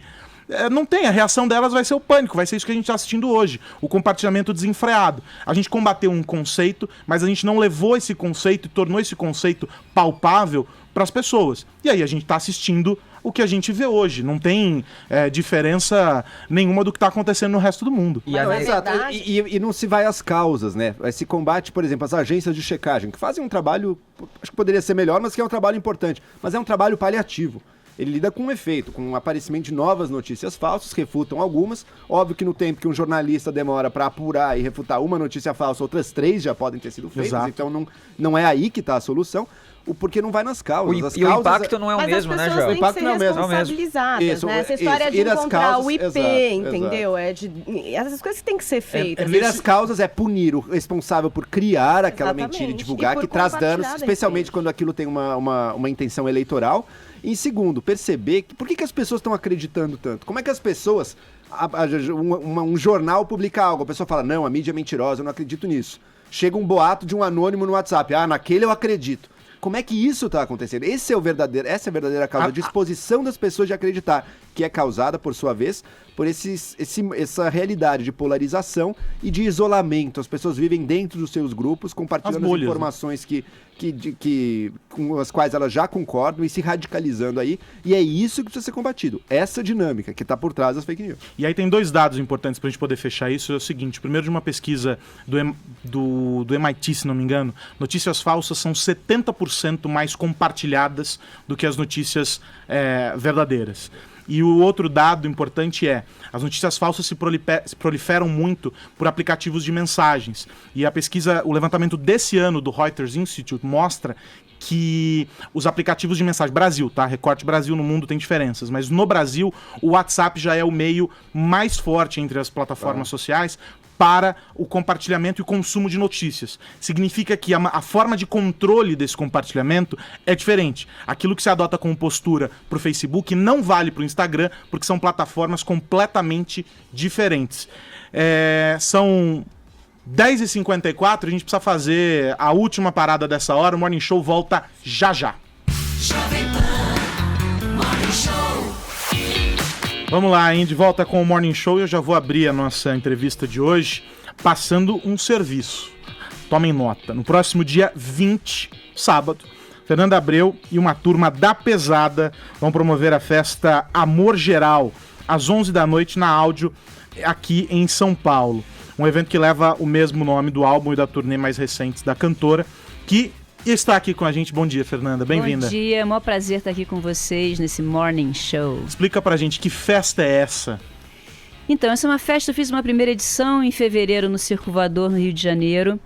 não tem, a reação delas vai ser o pânico, vai ser isso que a gente está assistindo hoje, o compartilhamento desenfreado. A gente combateu um conceito, mas a gente não levou esse conceito e tornou esse conceito palpável para as pessoas. E aí a gente está assistindo o que a gente vê hoje. Não tem diferença nenhuma do que está acontecendo no resto do mundo. Exato. E não se vai às causas, né? Se combate, por exemplo, as agências de checagem, que fazem um trabalho, acho que poderia ser melhor, mas que é um trabalho importante. Mas é um trabalho paliativo. Ele lida com um efeito, com o aparecimento de novas notícias falsas, refutam algumas. Óbvio que no tempo que um jornalista demora para apurar e refutar uma notícia falsa, outras 3 já podem ter sido feitas. Exato. Então não é aí que está a solução. Porque não vai nas causas. As O causas impacto não é o Mas mesmo, as né, pessoas João? têm impacto que ser não é o mesmo. responsabilizadas, Isso, né? Essa história isso. de Ir às encontrar causas, o IP, exato, entendeu? Essas coisas que têm que ser feitas. Ir às causas é punir o responsável por criar aquela Exatamente. mentira e divulgar, E por que traz danos, compartilhar, de especialmente repente. quando aquilo tem uma intenção eleitoral. E em segundo, perceber por que as pessoas estão acreditando tanto? Como é que as pessoas... um jornal publica algo, a pessoa fala, não, a mídia é mentirosa, eu não acredito nisso. Chega um boato de um anônimo no WhatsApp, naquele eu acredito. Como é que isso está acontecendo? Essa é a verdadeira causa, a disposição das pessoas de acreditar, que é causada, por sua vez, por essa realidade de polarização e de isolamento. As pessoas vivem dentro dos seus grupos, compartilhando as informações com as quais elas já concordam e se radicalizando aí. E é isso que precisa ser combatido. Essa dinâmica que está por trás das fake news. E aí tem 2 dados importantes para a gente poder fechar isso. É o seguinte, primeiro, de uma pesquisa do MIT, se não me engano, notícias falsas são 70% mais compartilhadas do que as notícias verdadeiras. E o outro dado importante as notícias falsas se proliferam muito por aplicativos de mensagens. E a pesquisa, o levantamento desse ano do Reuters Institute mostra que os aplicativos de mensagem, Brasil, tá? Recorte Brasil, no mundo tem diferenças, mas no Brasil o WhatsApp já é o meio mais forte entre as plataformas sociais para o compartilhamento e o consumo de notícias. Significa que a forma de controle desse compartilhamento é diferente. Aquilo que se adota como postura para o Facebook não vale para o Instagram, porque são plataformas completamente diferentes. São 10h54, a gente precisa fazer a última parada dessa hora. O Morning Show volta já já. Jovem Pan Morning Show. Vamos lá, hein? De volta com o Morning Show. Eu já vou abrir a nossa entrevista de hoje passando um serviço. Tomem nota. No próximo dia 20, sábado, Fernanda Abreu e uma turma da Pesada vão promover a festa Amor Geral, às 11 da noite, na Áudio, aqui em São Paulo. Um evento que leva o mesmo nome do álbum e da turnê mais recentes da cantora, que está aqui com a gente. Bom dia, Fernanda. Bem-vinda. Bom dia, é um maior prazer estar aqui com vocês nesse Morning Show. Explica pra gente que festa é essa? Então, essa é uma festa, eu fiz uma primeira edição em fevereiro no Circo Voador, no Rio de Janeiro.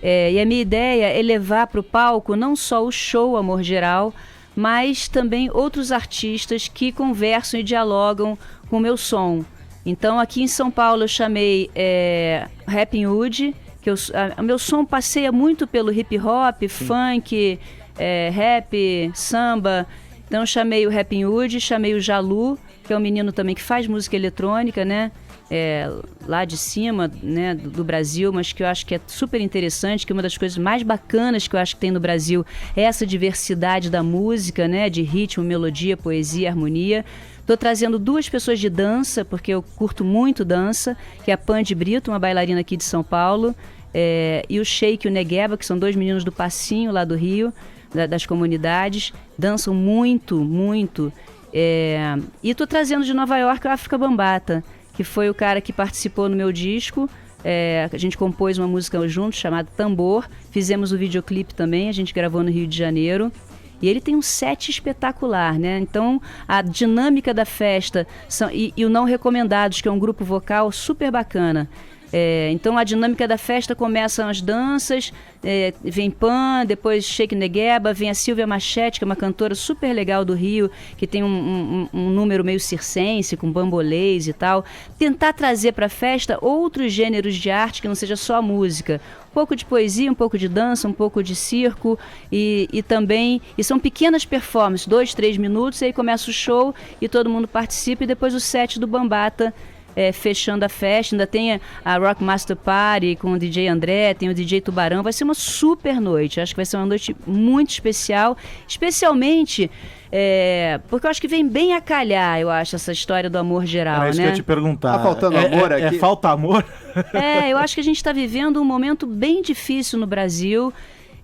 E a minha ideia é levar para o palco não só o show Amor Geral, mas também outros artistas que conversam e dialogam com o meu som. Então, aqui em São Paulo eu chamei Rapping Hood, que o meu som passeia muito pelo hip hop, funk, rap, samba. Então eu chamei o Rapping Hood, chamei o Jalu, que é um menino também que faz música eletrônica, né? Lá de cima, né, do Brasil, mas que eu acho que é super interessante, que uma das coisas mais bacanas que eu acho que tem no Brasil é essa diversidade da música, né? De ritmo, melodia, poesia, harmonia. Estou trazendo 2 pessoas de dança, porque eu curto muito dança, que é a Pandy Brito, uma bailarina aqui de São Paulo, e o Sheik e o Negueba, que são 2 meninos do Passinho, lá do Rio, das comunidades, dançam muito, muito. E estou trazendo de Nova York o África Bambata, que foi o cara que participou no meu disco. A gente compôs uma música juntos chamada Tambor, fizemos o videoclipe também, a gente gravou no Rio de Janeiro. E ele tem um set espetacular, né? Então, a dinâmica da festa e o Não Recomendados, que é um grupo vocal super bacana. Então, a dinâmica da festa começam as danças, vem Pan, depois Sheik Negueba, vem a Silvia Machete, que é uma cantora super legal do Rio, que tem um número meio circense, com bambolês e tal. Tentar trazer para a festa outros gêneros de arte que não seja só a música. Um pouco de poesia, um pouco de dança, um pouco de circo e também... E são pequenas performances, 2, 3 minutos, aí começa o show e todo mundo participa, e depois o set do Bambata, fechando a festa. Ainda tem a Rock Master Party com o DJ André, tem o DJ Tubarão. Vai ser uma super noite. Acho que vai ser uma noite muito especial, especialmente porque eu acho que vem bem a calhar, eu acho, essa história do amor geral, Era isso né? que eu ia te perguntar. Tá faltando amor aqui? Falta amor? Eu acho que a gente está vivendo um momento bem difícil no Brasil.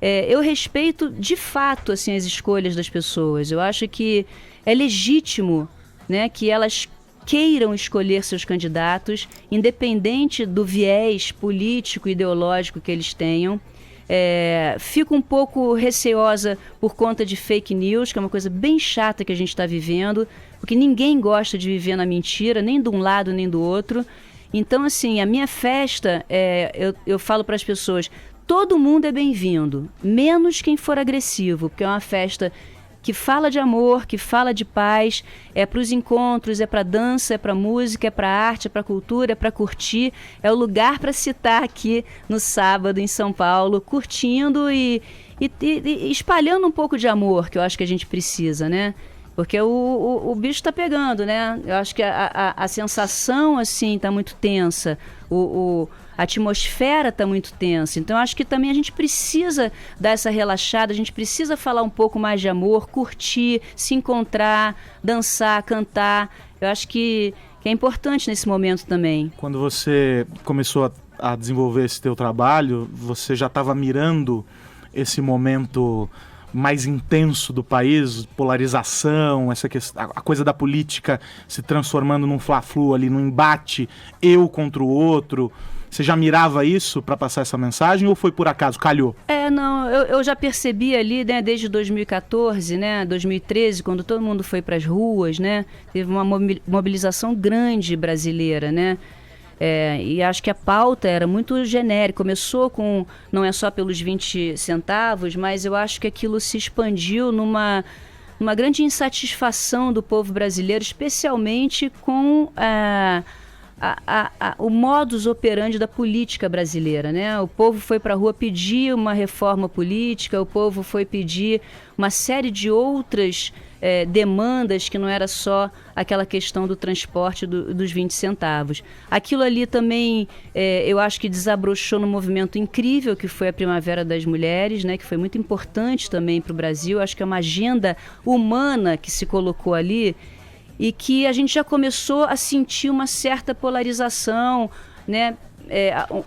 Eu respeito, de fato, assim, as escolhas das pessoas. Eu acho que é legítimo, né, que elas queiram escolher seus candidatos, independente do viés político, ideológico que eles tenham. Fico um pouco receosa por conta de fake news, que é uma coisa bem chata que a gente está vivendo, porque ninguém gosta de viver na mentira, nem de um lado nem do outro. Então, assim, a minha festa, eu falo para as pessoas, todo mundo é bem-vindo, menos quem for agressivo, porque é uma festa que fala de amor, que fala de paz, é para os encontros, é para dança, é para música, é para arte, é para cultura, é para curtir. É o lugar para se estar aqui no sábado em São Paulo, curtindo e espalhando um pouco de amor, que eu acho que a gente precisa, né? Porque o bicho está pegando, né? Eu acho que a sensação, assim, está muito tensa. A atmosfera está muito tensa. Então, eu acho que também a gente precisa dar essa relaxada, a gente precisa falar um pouco mais de amor, curtir, se encontrar, dançar, cantar. Eu acho que é importante nesse momento também. Quando você começou a desenvolver esse teu trabalho, você já estava mirando esse momento mais intenso do país, polarização, essa questão, a coisa da política se transformando num fla-flu ali, num embate, eu contra o outro. Você já mirava isso para passar essa mensagem ou foi por acaso, calhou? Não, eu já percebi ali, né, desde 2014, né, 2013, quando todo mundo foi para as ruas, né, teve uma mobilização grande brasileira, né, e acho que a pauta era muito genérica, começou com, não é só pelos 20 centavos, mas eu acho que aquilo se expandiu numa grande insatisfação do povo brasileiro, especialmente com o modus operandi da política brasileira, né? O povo foi para a rua pedir uma reforma política, o povo foi pedir uma série de outras demandas que não era só aquela questão do transporte dos 20 centavos. Aquilo ali também, eu acho que desabrochou num movimento incrível que foi a Primavera das Mulheres, né? Que foi muito importante também para o Brasil. Acho que é uma agenda humana que se colocou ali, e que a gente já começou a sentir uma certa polarização, né?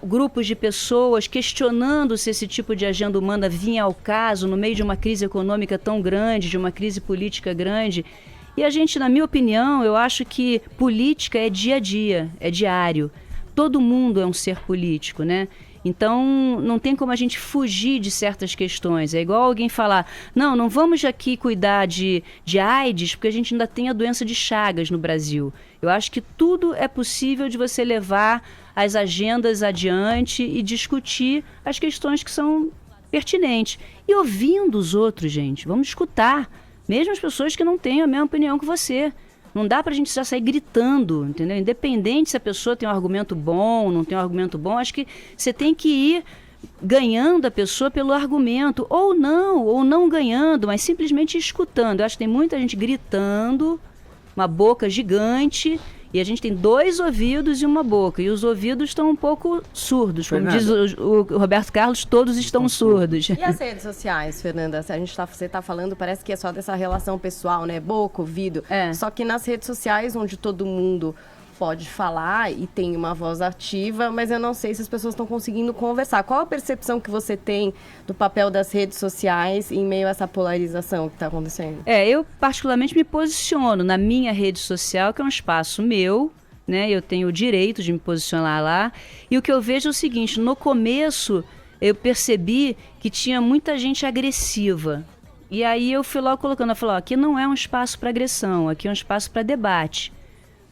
Grupos de pessoas questionando se esse tipo de agenda humana vinha ao caso no meio de uma crise econômica tão grande, de uma crise política grande. E a gente, na minha opinião, eu acho que política é dia a dia, é diário. Todo mundo é um ser político, né? Então, não tem como a gente fugir de certas questões. É igual alguém falar, não vamos aqui cuidar de AIDS, porque a gente ainda tem a doença de Chagas no Brasil. Eu acho que tudo é possível de você levar as agendas adiante e discutir as questões que são pertinentes. E ouvindo os outros, gente, vamos escutar. Mesmo as pessoas que não têm a mesma opinião que você. Não dá pra gente já sair gritando, entendeu? Independente se a pessoa tem um argumento bom, não tem um argumento bom, acho que você tem que ir ganhando a pessoa pelo argumento, ou não ganhando, mas simplesmente escutando. Eu acho que tem muita gente gritando, uma boca gigante, e a gente tem 2 ouvidos e uma boca, e os ouvidos estão um pouco surdos, como diz o Roberto Carlos, todos estão surdos. E as redes sociais, Fernanda? Você está falando, parece que é só dessa relação pessoal, né? Boca, ouvido. Só que nas redes sociais, onde todo mundo pode falar e tem uma voz ativa, mas eu não sei se as pessoas estão conseguindo conversar. Qual a percepção que você tem do papel das redes sociais em meio a essa polarização que está acontecendo? Eu particularmente me posiciono na minha rede social, que é um espaço meu, né? Eu tenho o direito de me posicionar lá. E o que eu vejo é o seguinte, no começo eu percebi que tinha muita gente agressiva. E aí eu fui logo colocando, eu falei, aqui não é um espaço para agressão, aqui é um espaço para debate.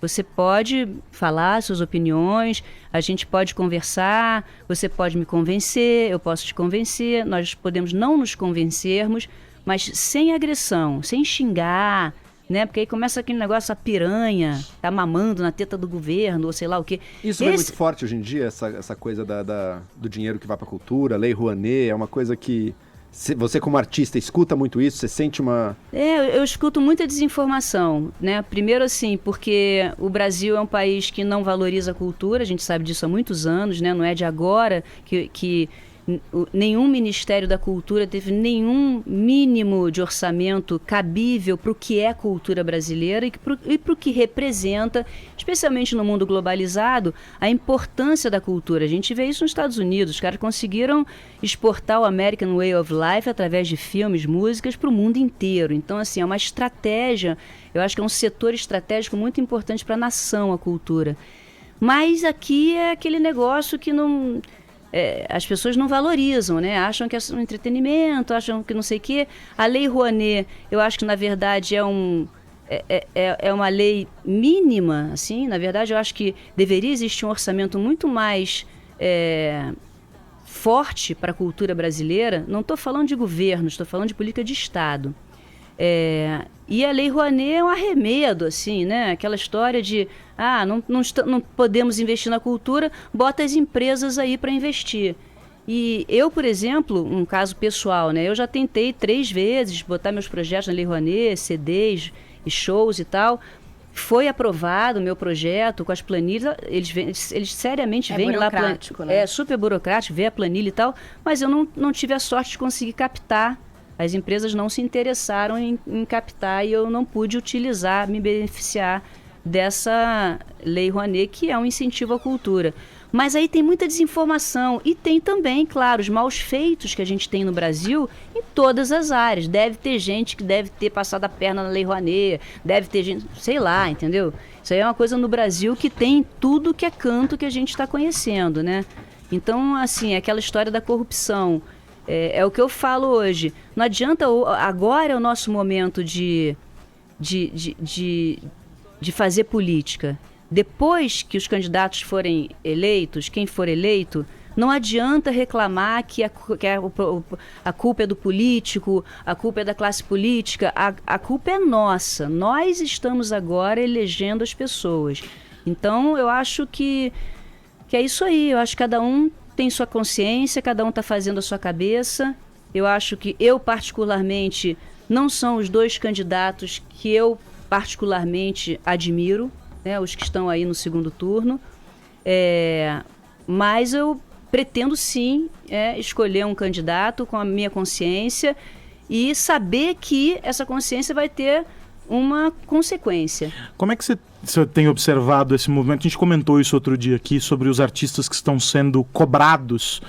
Você pode falar suas opiniões, a gente pode conversar, você pode me convencer, eu posso te convencer, nós podemos não nos convencermos, mas sem agressão, sem xingar, né? Porque aí começa aquele negócio, a piranha, tá mamando na teta do governo, ou sei lá o quê. Isso é muito forte hoje em dia, essa coisa do dinheiro que vai pra cultura, Lei Rouanet, é uma coisa que... Você como artista escuta muito isso? Você sente uma... Eu escuto muita desinformação, né? Primeiro assim, porque o Brasil é um país que não valoriza a cultura, a gente sabe disso há muitos anos, né? Não é de agora que nenhum Ministério da Cultura teve nenhum mínimo de orçamento cabível para o que é cultura brasileira e para o que representa, especialmente no mundo globalizado, a importância da cultura. A gente vê isso nos Estados Unidos, os caras conseguiram exportar o American Way of Life através de filmes, músicas para o mundo inteiro. Então, assim, é uma estratégia, eu acho que é um setor estratégico muito importante para a nação, a cultura. Mas aqui é aquele negócio que não... as pessoas não valorizam, né? Acham que é um entretenimento, acham que não sei o quê. A Lei Rouanet, eu acho que na verdade é uma lei mínima, assim. Na verdade, eu acho que deveria existir um orçamento muito mais forte para a cultura brasileira. Não estou falando de governo, estou falando de política de Estado. E a Lei Rouanet é um arremedo, assim, né? Aquela história de não podemos investir na cultura, bota as empresas aí para investir. E eu, por exemplo, um caso pessoal, né? Eu já tentei 3 vezes botar meus projetos na Lei Rouanet, CDs e shows e tal. Foi aprovado o meu projeto com as planilhas, eles seriamente vêm lá... Né? É super burocrático, vê a planilha e tal, mas eu não tive a sorte de conseguir captar. As empresas não se interessaram em captar e eu não pude utilizar, me beneficiar dessa Lei Rouanet, que é um incentivo à cultura. Mas aí tem muita desinformação e tem também, claro, os maus feitos que a gente tem no Brasil em todas as áreas. Deve ter gente que deve ter passado a perna na Lei Rouanet, deve ter gente, sei lá, entendeu? Isso aí é uma coisa no Brasil que tem tudo que é canto que a gente está conhecendo, né? Então, assim, aquela história da corrupção, é o que eu falo hoje. Não adianta, agora é o nosso momento de fazer política. Depois que os candidatos forem eleitos, quem for eleito, não adianta reclamar que a culpa é do político, a culpa é da classe política, a culpa é nossa. Nós estamos agora elegendo as pessoas. Então, eu acho que é isso aí. Eu acho que cada um tem sua consciência, cada um está fazendo a sua cabeça. Eu acho que eu, particularmente, não são os 2 candidatos que eu, particularmente, admiro, né, os que estão aí no segundo turno, mas eu pretendo sim escolher um candidato com a minha consciência e saber que essa consciência vai ter uma consequência. Como é que você tem observado esse movimento? A gente comentou isso outro dia aqui sobre os artistas que estão sendo cobrados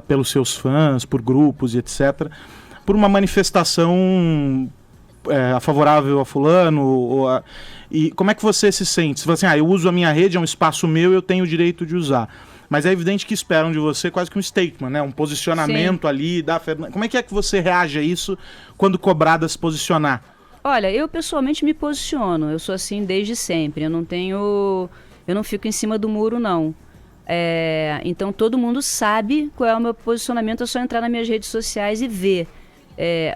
pelos seus fãs, por grupos e etc., por uma manifestação favorável a fulano, e como é que você se sente? Você fala assim, eu uso a minha rede, é um espaço meu, eu tenho o direito de usar. Mas é evidente que esperam de você quase que um statement, né? Um posicionamento ali da Fernanda. Como é que você reage a isso quando cobrada a se posicionar? Olha, eu pessoalmente me posiciono, eu sou assim desde sempre, eu não fico em cima do muro, não. Então todo mundo sabe qual é o meu posicionamento, é só entrar nas minhas redes sociais e ver.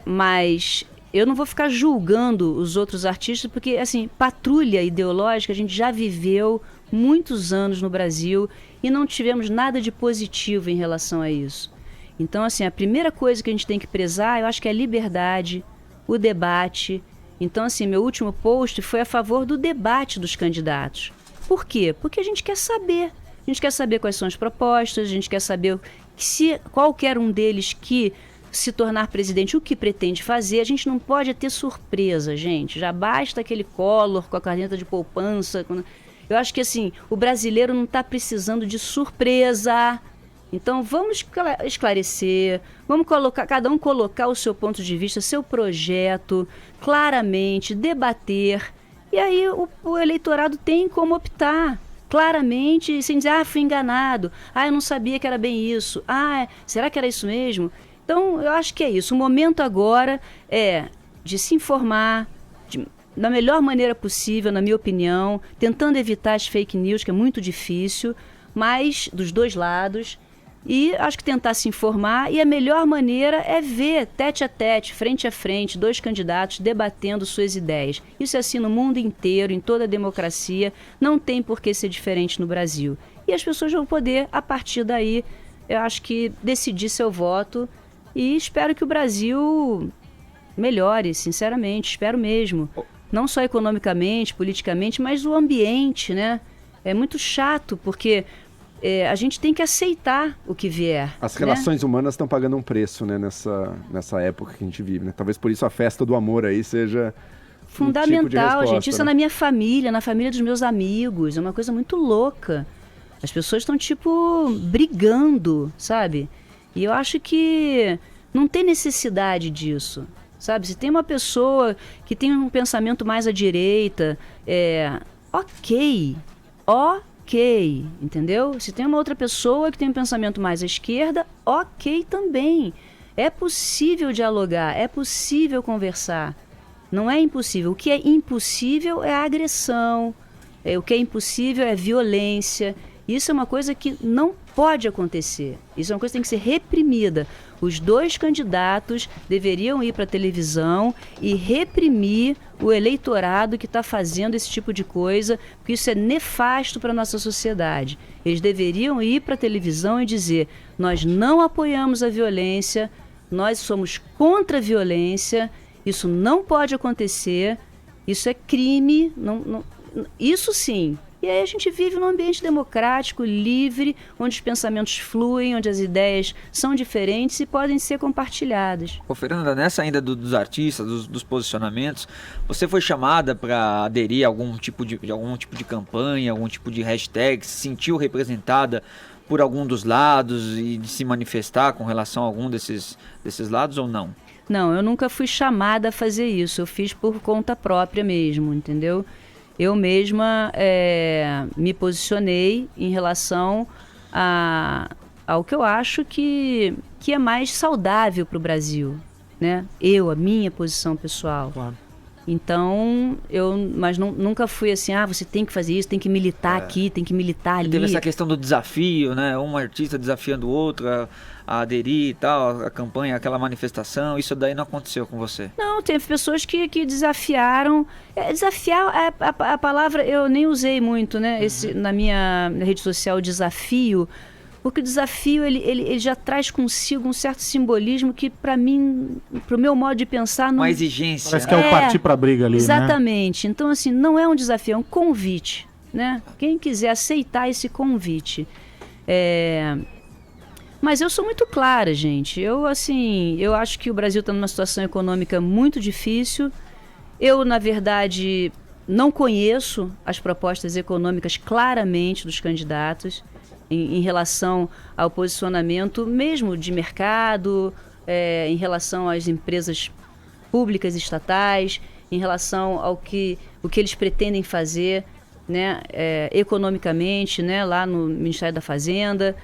Mas eu não vou ficar julgando os outros artistas, porque, assim, patrulha ideológica a gente já viveu muitos anos no Brasil e não tivemos nada de positivo em relação a isso. Então, assim, a primeira coisa que a gente tem que prezar, eu acho que é a liberdade, o debate. Então, assim, meu último post foi a favor do debate dos candidatos. Por quê? Porque a gente quer saber. A gente quer saber quais são as propostas, a gente quer saber se qualquer um deles que se tornar presidente, o que pretende fazer. A gente não pode ter surpresa, gente. Já basta aquele Collor com a caderneta de poupança. Eu acho que, assim, o brasileiro não está precisando de surpresa. Então, vamos esclarecer, vamos cada um colocar o seu ponto de vista, seu projeto, claramente, debater. E aí o eleitorado tem como optar, claramente, sem dizer, fui enganado, eu não sabia que era bem isso, será que era isso mesmo? Então, eu acho que é isso. O momento agora é de se informar da melhor maneira possível, na minha opinião, tentando evitar as fake news, que é muito difícil, mas dos 2 lados. E acho que tentar se informar, e a melhor maneira é ver, tete a tete, frente a frente, 2 candidatos debatendo suas ideias. Isso é assim no mundo inteiro, em toda a democracia, não tem por que ser diferente no Brasil. E as pessoas vão poder, a partir daí, eu acho que decidir seu voto. E espero que o Brasil melhore, sinceramente, espero mesmo. Não só economicamente, politicamente, mas o ambiente, né? É muito chato, porque a gente tem que aceitar o que vier. As relações humanas estão pagando um preço, né, nessa época que a gente vive, né? Talvez por isso a festa do amor aí seja fundamental, um tipo de resposta, gente. Isso é na minha família, na família dos meus amigos. É uma coisa muito louca. As pessoas estão, brigando, sabe? E eu acho que não tem necessidade disso, sabe? Se tem uma pessoa que tem um pensamento mais à direita, ok, ok, entendeu? Se tem uma outra pessoa que tem um pensamento mais à esquerda, ok também. É possível dialogar, é possível conversar. Não é impossível. O que é impossível é a agressão, o que é impossível é a violência. Isso é uma coisa que não pode acontecer. Isso é uma coisa que tem que ser reprimida. Os 2 candidatos deveriam ir para a televisão e reprimir o eleitorado que está fazendo esse tipo de coisa, porque isso é nefasto para a nossa sociedade. Eles deveriam ir para a televisão e dizer: nós não apoiamos a violência, nós somos contra a violência, isso não pode acontecer, isso é crime, isso sim. E aí a gente vive num ambiente democrático, livre, onde os pensamentos fluem, onde as ideias são diferentes e podem ser compartilhadas. Ô Fernanda, nessa ainda dos artistas, dos posicionamentos, você foi chamada para aderir a algum tipo de campanha, algum tipo de hashtag, se sentiu representada por algum dos lados e de se manifestar com relação a algum desses lados ou não? Não, eu nunca fui chamada a fazer isso, eu fiz por conta própria mesmo, entendeu? Eu mesma me posicionei em relação ao que eu acho que é mais saudável para o Brasil, né? A minha posição pessoal. Claro. Então, mas nunca fui assim, você tem que fazer isso, tem que militar aqui, tem que militar ali. Teve essa questão do desafio, né? Um artista desafiando o outro a aderir e tal, a campanha, aquela manifestação, isso daí não aconteceu com você? Não, teve pessoas que desafiaram. Desafiar, a palavra eu nem usei muito, né? Na minha rede social, desafio, porque o desafio ele já traz consigo um certo simbolismo que, para mim, pro meu modo de pensar, não... Uma exigência. Parece que é o partir pra briga ali, exatamente. Né? Então, assim, não é um desafio, é um convite, né? Quem quiser aceitar esse convite. Mas eu sou muito clara, gente. Eu acho que o Brasil está numa situação econômica muito difícil. Eu, na verdade, não conheço as propostas econômicas claramente dos candidatos em relação ao posicionamento mesmo de mercado, em relação às empresas públicas e estatais, em relação ao que eles pretendem fazer, né, economicamente, né, lá no Ministério da Fazenda.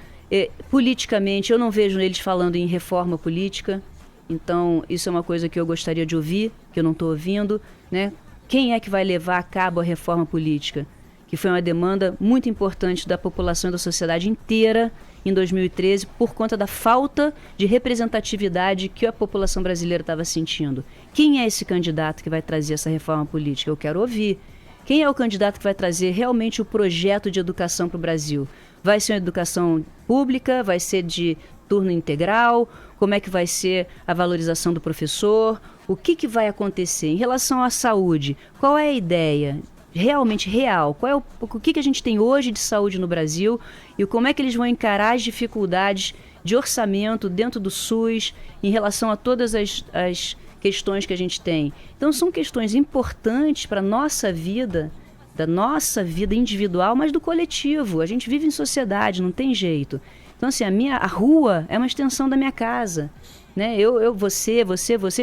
Politicamente, eu não vejo eles falando em reforma política, então isso é uma coisa que eu gostaria de ouvir, que eu não estou ouvindo, né? Quem é que vai levar a cabo a reforma política? Que foi uma demanda muito importante da população e da sociedade inteira em 2013, por conta da falta de representatividade que a população brasileira estava sentindo. Quem é esse candidato que vai trazer essa reforma política? Eu quero ouvir. Quem é o candidato que vai trazer realmente o projeto de educação para o Brasil? Vai ser uma educação pública? Vai ser de turno integral? Como é que vai ser a valorização do professor? O que vai acontecer? Em relação à saúde, qual é a ideia realmente real? O que a gente tem hoje de saúde no Brasil e como é que eles vão encarar as dificuldades de orçamento dentro do SUS em relação a todas as questões que a gente tem? Então são questões importantes para a nossa vida, da nossa vida individual, mas do coletivo. A gente vive em sociedade, não tem jeito. Então, assim, a rua é uma extensão da minha casa, né? Você,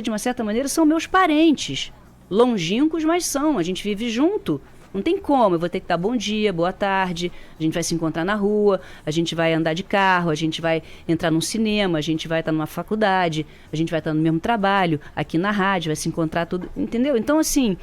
de uma certa maneira, são meus parentes. Longínquos, mas são. A gente vive junto. Não tem como. Eu vou ter que dar bom dia, boa tarde. A gente vai se encontrar na rua, a gente vai andar de carro, a gente vai entrar num cinema, a gente vai estar numa faculdade, a gente vai estar no mesmo trabalho, aqui na rádio, vai se encontrar tudo, entendeu? Então, assim,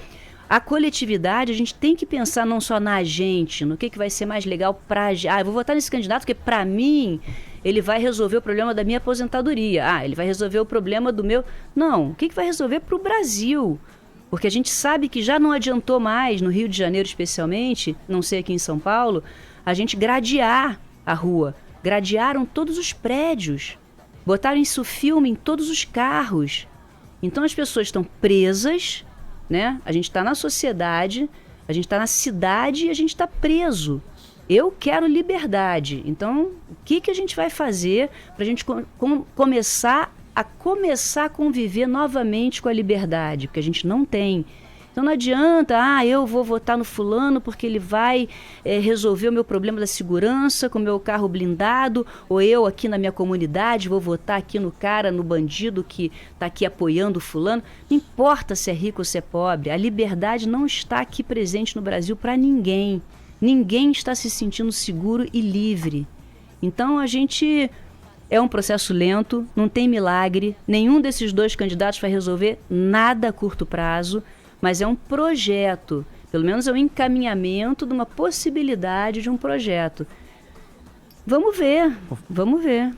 a coletividade, a gente tem que pensar não só na gente, no que vai ser mais legal pra gente. Eu vou votar nesse candidato porque, pra mim, ele vai resolver o problema da minha aposentadoria. Ele vai resolver o problema do meu... Não, o que vai resolver pro Brasil? Porque a gente sabe que já não adiantou mais, no Rio de Janeiro especialmente, não sei aqui em São Paulo, a gente gradear a rua. Gradearam todos os prédios. Botaram isso filme em todos os carros. Então as pessoas estão presas, né? A gente está na sociedade, a gente está na cidade e a gente está preso. Eu quero liberdade. Então, o que a gente vai fazer para a gente começar a conviver novamente com a liberdade? Porque a gente não tem. Então não adianta, eu vou votar no fulano porque ele vai resolver o meu problema da segurança com o meu carro blindado, ou eu aqui na minha comunidade vou votar aqui no cara, no bandido que está aqui apoiando o fulano. Não importa se é rico ou se é pobre, a liberdade não está aqui presente no Brasil para ninguém. ninguém está se sentindo seguro e livre. Então é um processo lento, não tem milagre, nenhum desses dois candidatos vai resolver nada a curto prazo, mas é um projeto, pelo menos é um encaminhamento de uma possibilidade de um projeto. Vamos ver.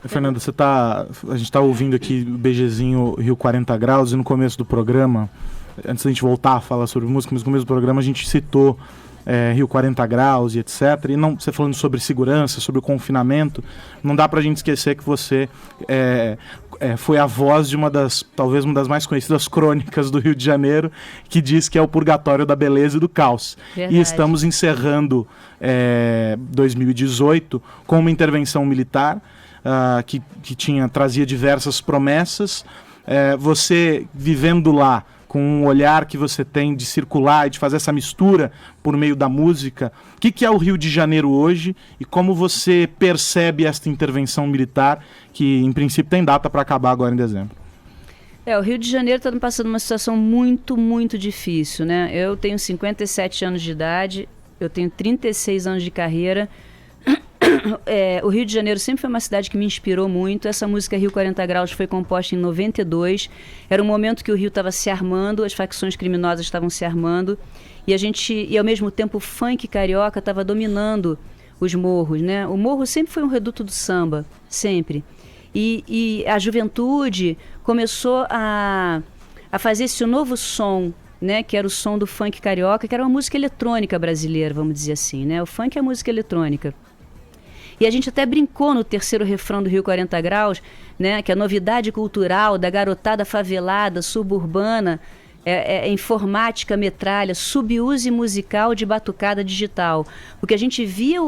Fernanda, a gente tá ouvindo aqui o BGzinho Rio 40 Graus, e no começo do programa, antes da gente voltar a falar sobre música, mas no começo do programa a gente citou Rio 40 Graus e etc. E você falando sobre segurança, sobre o confinamento, não dá pra gente esquecer que você foi a voz de talvez uma das mais conhecidas crônicas do Rio de Janeiro, que diz que é o purgatório da beleza e do caos. Verdade. E estamos encerrando 2018 com uma intervenção militar que trazia diversas promessas. Você vivendo lá, com um olhar que você tem de circular e de fazer essa mistura por meio da música, o que é o Rio de Janeiro hoje e como você percebe esta intervenção militar, que em princípio tem data para acabar agora em dezembro? O Rio de Janeiro está passando uma situação muito, muito difícil, né? Eu tenho 57 anos de idade, eu tenho 36 anos de carreira. O Rio de Janeiro sempre foi uma cidade que me inspirou muito. Essa música Rio 40 Graus foi composta em 92. Era um momento que o Rio estava se armando, as facções criminosas estavam se armando, e ao mesmo tempo o funk carioca estava dominando os morros, né? O morro sempre foi um reduto do samba, sempre. E a juventude começou a fazer esse novo som, né, que era o som do funk carioca, que era uma música eletrônica brasileira, vamos dizer assim, né? O funk é música eletrônica. E a gente até brincou no terceiro refrão do Rio 40 Graus, né, que a novidade cultural da garotada favelada, suburbana, informática, metralha, subuse musical de batucada digital. Porque a gente via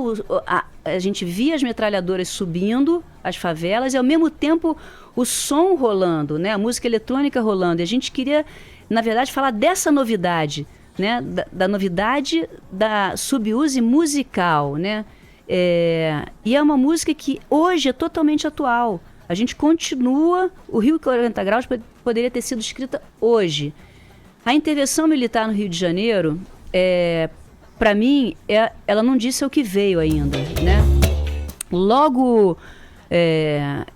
as metralhadoras subindo as favelas e ao mesmo tempo o som rolando, né, a música eletrônica rolando. E a gente queria, na verdade, falar dessa novidade, né, da novidade da subuse musical, né? E é uma música que hoje é totalmente atual. A gente continua, o Rio 40 Graus poderia ter sido escrita hoje. A intervenção militar no Rio de Janeiro, para mim, ela não disse o que veio ainda, né? Logo,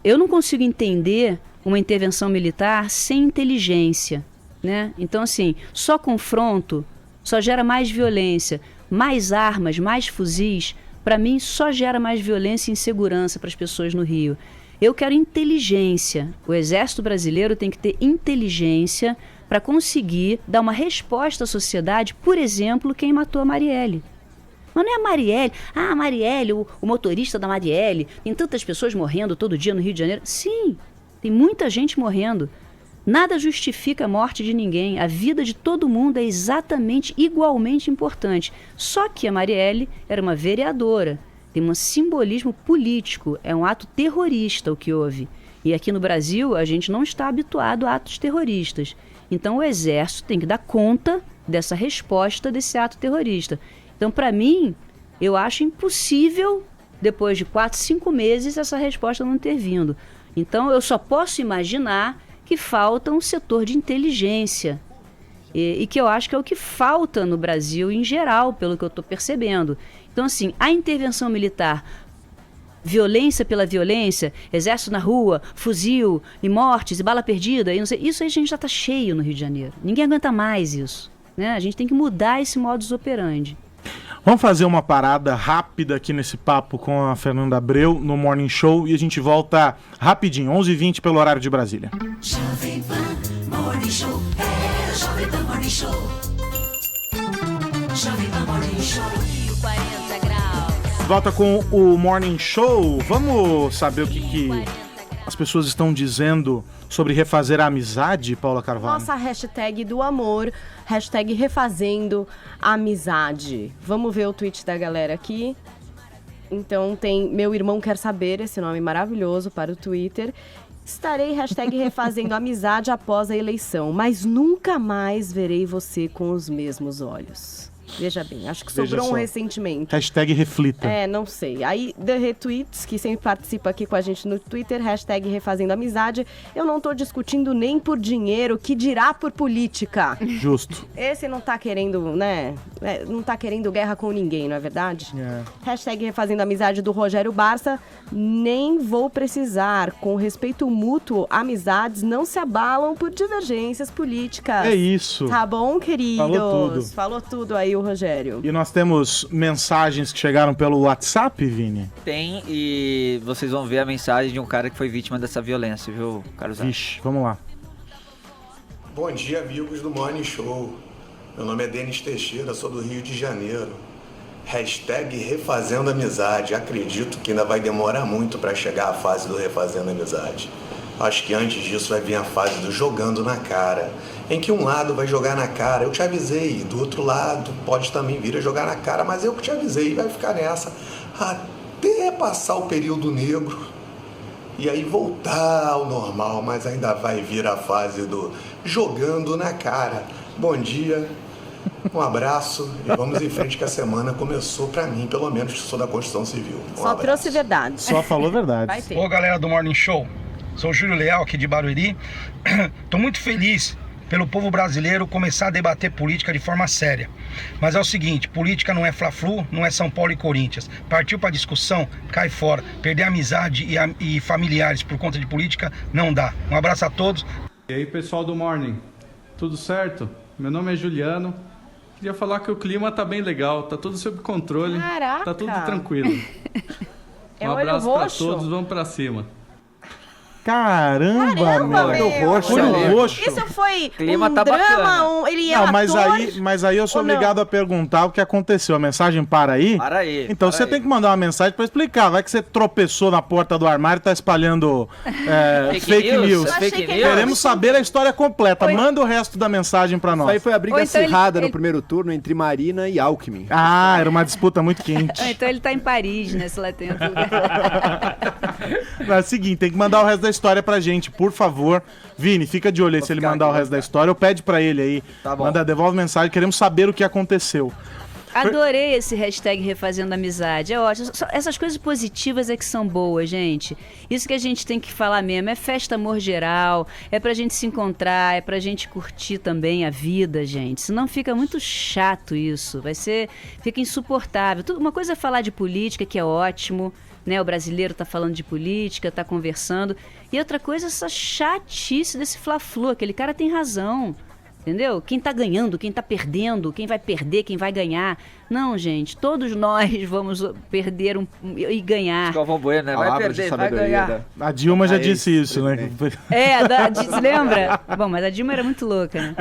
eu não consigo entender uma intervenção militar sem inteligência, né? Então, assim, só confronto só gera mais violência, mais armas, mais fuzis. Para mim, só gera mais violência e insegurança para as pessoas no Rio. Eu quero inteligência. O Exército Brasileiro tem que ter inteligência para conseguir dar uma resposta à sociedade, por exemplo, quem matou a Marielle. Mas não é a Marielle. Ah, a Marielle, o motorista da Marielle. Tem tantas pessoas morrendo todo dia no Rio de Janeiro. Sim, tem muita gente morrendo. Nada justifica a morte de ninguém. A vida de todo mundo é exatamente, igualmente importante. Só que a Marielle era uma vereadora. Tem um simbolismo político. É um ato terrorista o que houve. E aqui no Brasil, a gente não está habituado a atos terroristas. Então o Exército tem que dar conta dessa resposta desse ato terrorista. Então, para mim, eu acho impossível, depois de 4, 5 meses, essa resposta não ter vindo. Então, eu só posso imaginar que falta um setor de inteligência. E que eu acho que é o que falta no Brasil em geral, pelo que eu estou percebendo. Então, assim, a intervenção militar, violência pela violência, exército na rua, fuzil, e mortes, e bala perdida, e não sei, isso aí a gente já está cheio no Rio de Janeiro. Ninguém aguenta mais isso, né? A gente tem que mudar esse modus operandi. Vamos fazer uma parada rápida aqui nesse papo com a Fernanda Abreu no Morning Show e a gente volta rapidinho, 11h20 pelo horário de Brasília. Jovem Pan Morning Show, Jovem Pan Morning Show. Jovem Pan Morning Show. 40 graus. Volta com o Morning Show. Vamos saber o que as pessoas estão dizendo sobre refazer a amizade, Paula Carvalho? Nossa hashtag do amor, hashtag refazendo a amizade. Vamos ver o tweet da galera aqui. Então tem Meu Irmão Quer Saber, esse nome maravilhoso para o Twitter. Estarei hashtag refazendo a amizade após a eleição, mas nunca mais verei você com os mesmos olhos. Veja bem, acho que Veja sobrou um só. ressentimento. Hashtag reflita. Não sei. Aí, The Retweets, que sempre participa aqui com a gente no Twitter, hashtag Refazendo Amizade. Eu não tô discutindo nem por dinheiro, que dirá por política. Justo. Esse não tá querendo, né? Não tá querendo guerra com ninguém, não é verdade? Hashtag Refazendo Amizade do Rogério Barça. Nem vou precisar. Com respeito mútuo, amizades não se abalam por divergências políticas. É isso. Tá bom, queridos? Falou tudo. Falou tudo aí o Rogério. E nós temos mensagens que chegaram pelo WhatsApp, Vini? Tem, e vocês vão ver a mensagem de um cara que foi vítima dessa violência, viu, Carlos? Vixe, vamos lá. Bom dia, amigos do Morning Show. Meu nome é Denis Teixeira, sou do Rio de Janeiro. Hashtag Refazendo Amizade. Acredito que ainda vai demorar muito para chegar a fase do Refazendo Amizade. Acho que antes disso vai vir a fase do jogando na cara, em que um lado vai jogar na cara, eu te avisei, do outro lado pode também vir a jogar na cara, mas eu que te avisei, vai ficar nessa até passar o período negro e aí voltar ao normal, mas ainda vai vir a fase do jogando na cara. Bom dia, um abraço e vamos em frente que a semana começou pra mim, pelo menos que sou da Construção Civil. Só trouxe verdade. Só falou verdade. Vai ter. Ô galera do Morning Show, sou o Júlio Leal aqui de Barueri. Tô muito feliz pelo povo brasileiro começar a debater política de forma séria. Mas é o seguinte, política não é Fla-Flu, não é São Paulo e Corinthians. Partiu pra discussão, cai fora. Perder amizade e familiares por conta de política não dá. Um abraço a todos. E aí pessoal do Morning, tudo certo? Meu nome é Juliano. Queria falar que o clima tá bem legal, tá tudo sob controle. Caraca. Tá tudo tranquilo. É Um olho abraço pra roxo? todos, vamos pra cima. Caramba, meu. meu. Olho roxo. Isso foi Clima um tá drama, bacana. ele é Não, ator? mas aí eu sou ou não? obrigado a perguntar o que aconteceu. A mensagem para aí? Para aí. Então para você aí. tem que mandar uma mensagem pra explicar. Vai que você tropeçou na porta do armário e tá espalhando fake news. Fake news? Queremos saber a história completa. Manda o resto da mensagem pra Isso nós. aí foi a briga Ou então acirrada ele- no primeiro turno entre Marina e Alckmin. Ah, era uma disputa muito quente. Então ele tá em Paris, né? Se lá tem outro lugar. É o seguinte, tem que mandar o resto da história pra gente, por favor. Vini, fica de olho aí se ele ficar mandar o aqui, resto da história. Eu pede pra ele aí. Tá bom. Manda, devolve mensagem, queremos saber o que aconteceu. Adorei esse hashtag Refazendo Amizade, é ótimo. Essas coisas positivas é que são boas, gente. Isso que a gente tem que falar mesmo, é festa amor geral, é pra gente se encontrar, é pra gente curtir também a vida, gente. Senão fica muito chato isso, fica insuportável. Uma coisa é falar de política, que é ótimo, né? O brasileiro tá falando de política, tá conversando. E outra coisa é essa chatice desse Fla-Flu, aquele cara tem razão. Entendeu? Quem tá ganhando, quem tá perdendo, quem vai perder, quem vai ganhar. Não, gente, todos nós vamos perder e ganhar. Galvão Bueno, né? Vai Palavras de perder, vai sabedoria ganhar. A Dilma já É disse isso, né? Se lembra? Bom, mas a Dilma era muito louca, né?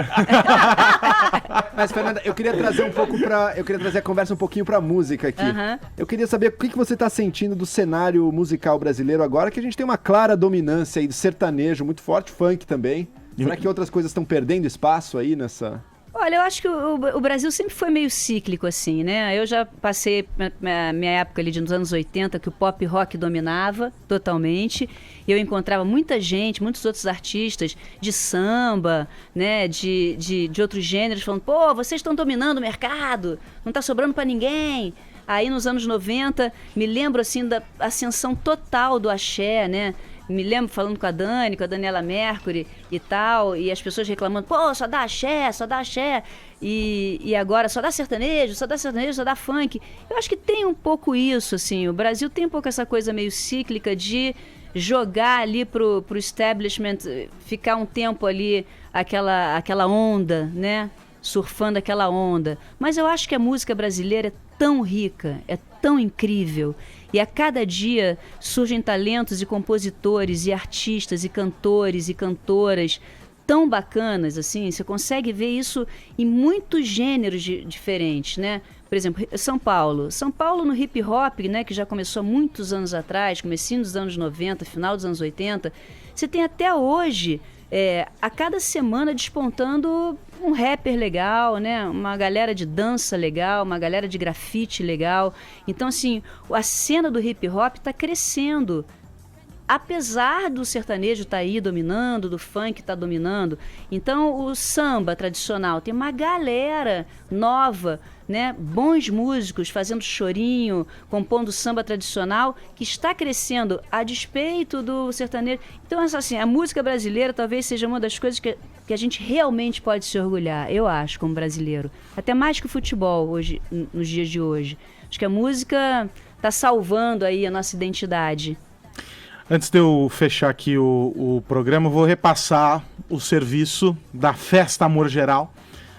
Mas, Fernanda, eu queria trazer a conversa um pouquinho pra música aqui. Aham. Eu queria saber o que você tá sentindo do cenário musical brasileiro agora, que a gente tem uma clara dominância aí do sertanejo, muito forte, funk também. Será que outras coisas estão perdendo espaço aí nessa... Olha, eu acho que o Brasil sempre foi meio cíclico, assim, né? Eu já passei minha época ali nos anos 80, que o pop rock dominava totalmente. E eu encontrava muita gente, muitos outros artistas de samba, né? De outros gêneros, falando, pô, vocês estão dominando o mercado, não tá sobrando pra ninguém. Aí nos anos 90, me lembro, assim, da ascensão total do axé, né? Me lembro falando com a Daniela Mercury e tal, e as pessoas reclamando, pô, só dá axé, e agora só dá sertanejo, só dá funk. Eu acho que tem um pouco isso, assim, o Brasil tem um pouco essa coisa meio cíclica de jogar ali pro establishment, ficar um tempo ali, aquela onda, né, surfando aquela onda. Mas eu acho que a música brasileira é tão rica, é tão incrível, e a cada dia surgem talentos e compositores e artistas e cantores e cantoras tão bacanas, assim, você consegue ver isso em muitos gêneros diferentes, né? Por exemplo, São Paulo no hip hop, né, que já começou há muitos anos atrás, comecinho dos anos 90, final dos anos 80, você tem até hoje, a cada semana despontando um rapper legal, né? Uma galera de dança legal, uma galera de grafite legal. Então, assim, a cena do hip hop está crescendo. Apesar do sertanejo estar aí dominando, do funk estar dominando. Então, o samba tradicional tem uma galera nova né, bons músicos fazendo chorinho, compondo samba tradicional, que está crescendo a despeito do sertanejo. Então, assim, a música brasileira talvez seja uma das coisas que a gente realmente pode se orgulhar, eu acho, como brasileiro. Até mais que o futebol hoje, nos dias de hoje. Acho que a música está salvando aí a nossa identidade. Antes de eu fechar aqui o programa, eu vou repassar o serviço da Festa Amor Geral.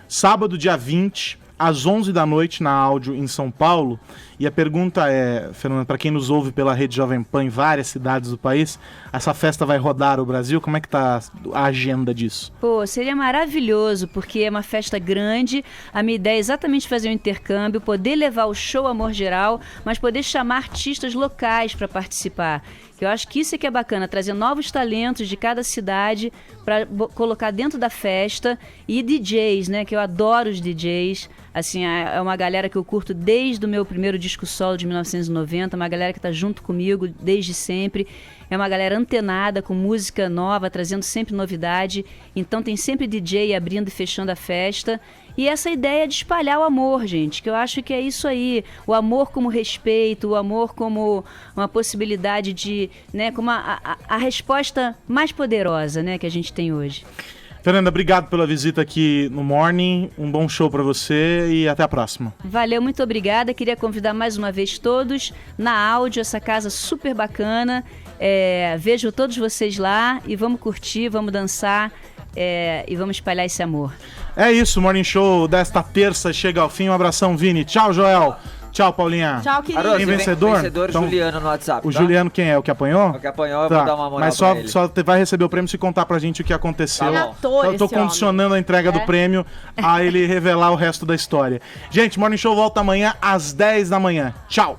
Sábado, dia 20, às 11 da noite, na Áudio, em São Paulo. E a pergunta é, Fernanda, para quem nos ouve pela Rede Jovem Pan em várias cidades do país, essa festa vai rodar o Brasil? Como é que tá a agenda disso? Pô, seria maravilhoso, porque é uma festa grande. A minha ideia é exatamente fazer um intercâmbio, poder levar o show Amor Geral, mas poder chamar artistas locais para participar. Eu acho que isso é que é bacana, trazer novos talentos de cada cidade para colocar dentro da festa. E DJs, né, que eu adoro os DJs. Assim, é uma galera que eu curto desde o meu primeiro disco solo de 1990, uma galera que está junto comigo desde sempre. É uma galera antenada, com música nova, trazendo sempre novidade. Então tem sempre DJ abrindo e fechando a festa. E essa ideia de espalhar o amor, gente, que eu acho que é isso aí. O amor como respeito, o amor como uma possibilidade de, né, como a resposta mais poderosa, né, que a gente tem hoje. Fernanda, obrigado pela visita aqui no Morning, um bom show para você e até a próxima. Valeu, muito obrigada. Queria convidar mais uma vez todos na Áudio, essa casa super bacana. Vejo todos vocês lá e vamos curtir, vamos dançar e vamos espalhar esse amor. É isso, o Morning Show desta terça chega ao fim. Um abração, Vini. Tchau, Joel. Tchau, Paulinha. Tchau, querido. Aroso, Tem vencedor? Vencedor Então, Juliano no WhatsApp, o tá? Juliano quem é? O que apanhou? O que apanhou, eu Tá. vou dar uma moral Mas pra ele. só vai receber o prêmio se contar pra gente o que aconteceu. Tá bom. Então, eu tô condicionando a entrega do prêmio a ele revelar o resto da história. Gente, Morning Show volta amanhã às 10 da manhã. Tchau.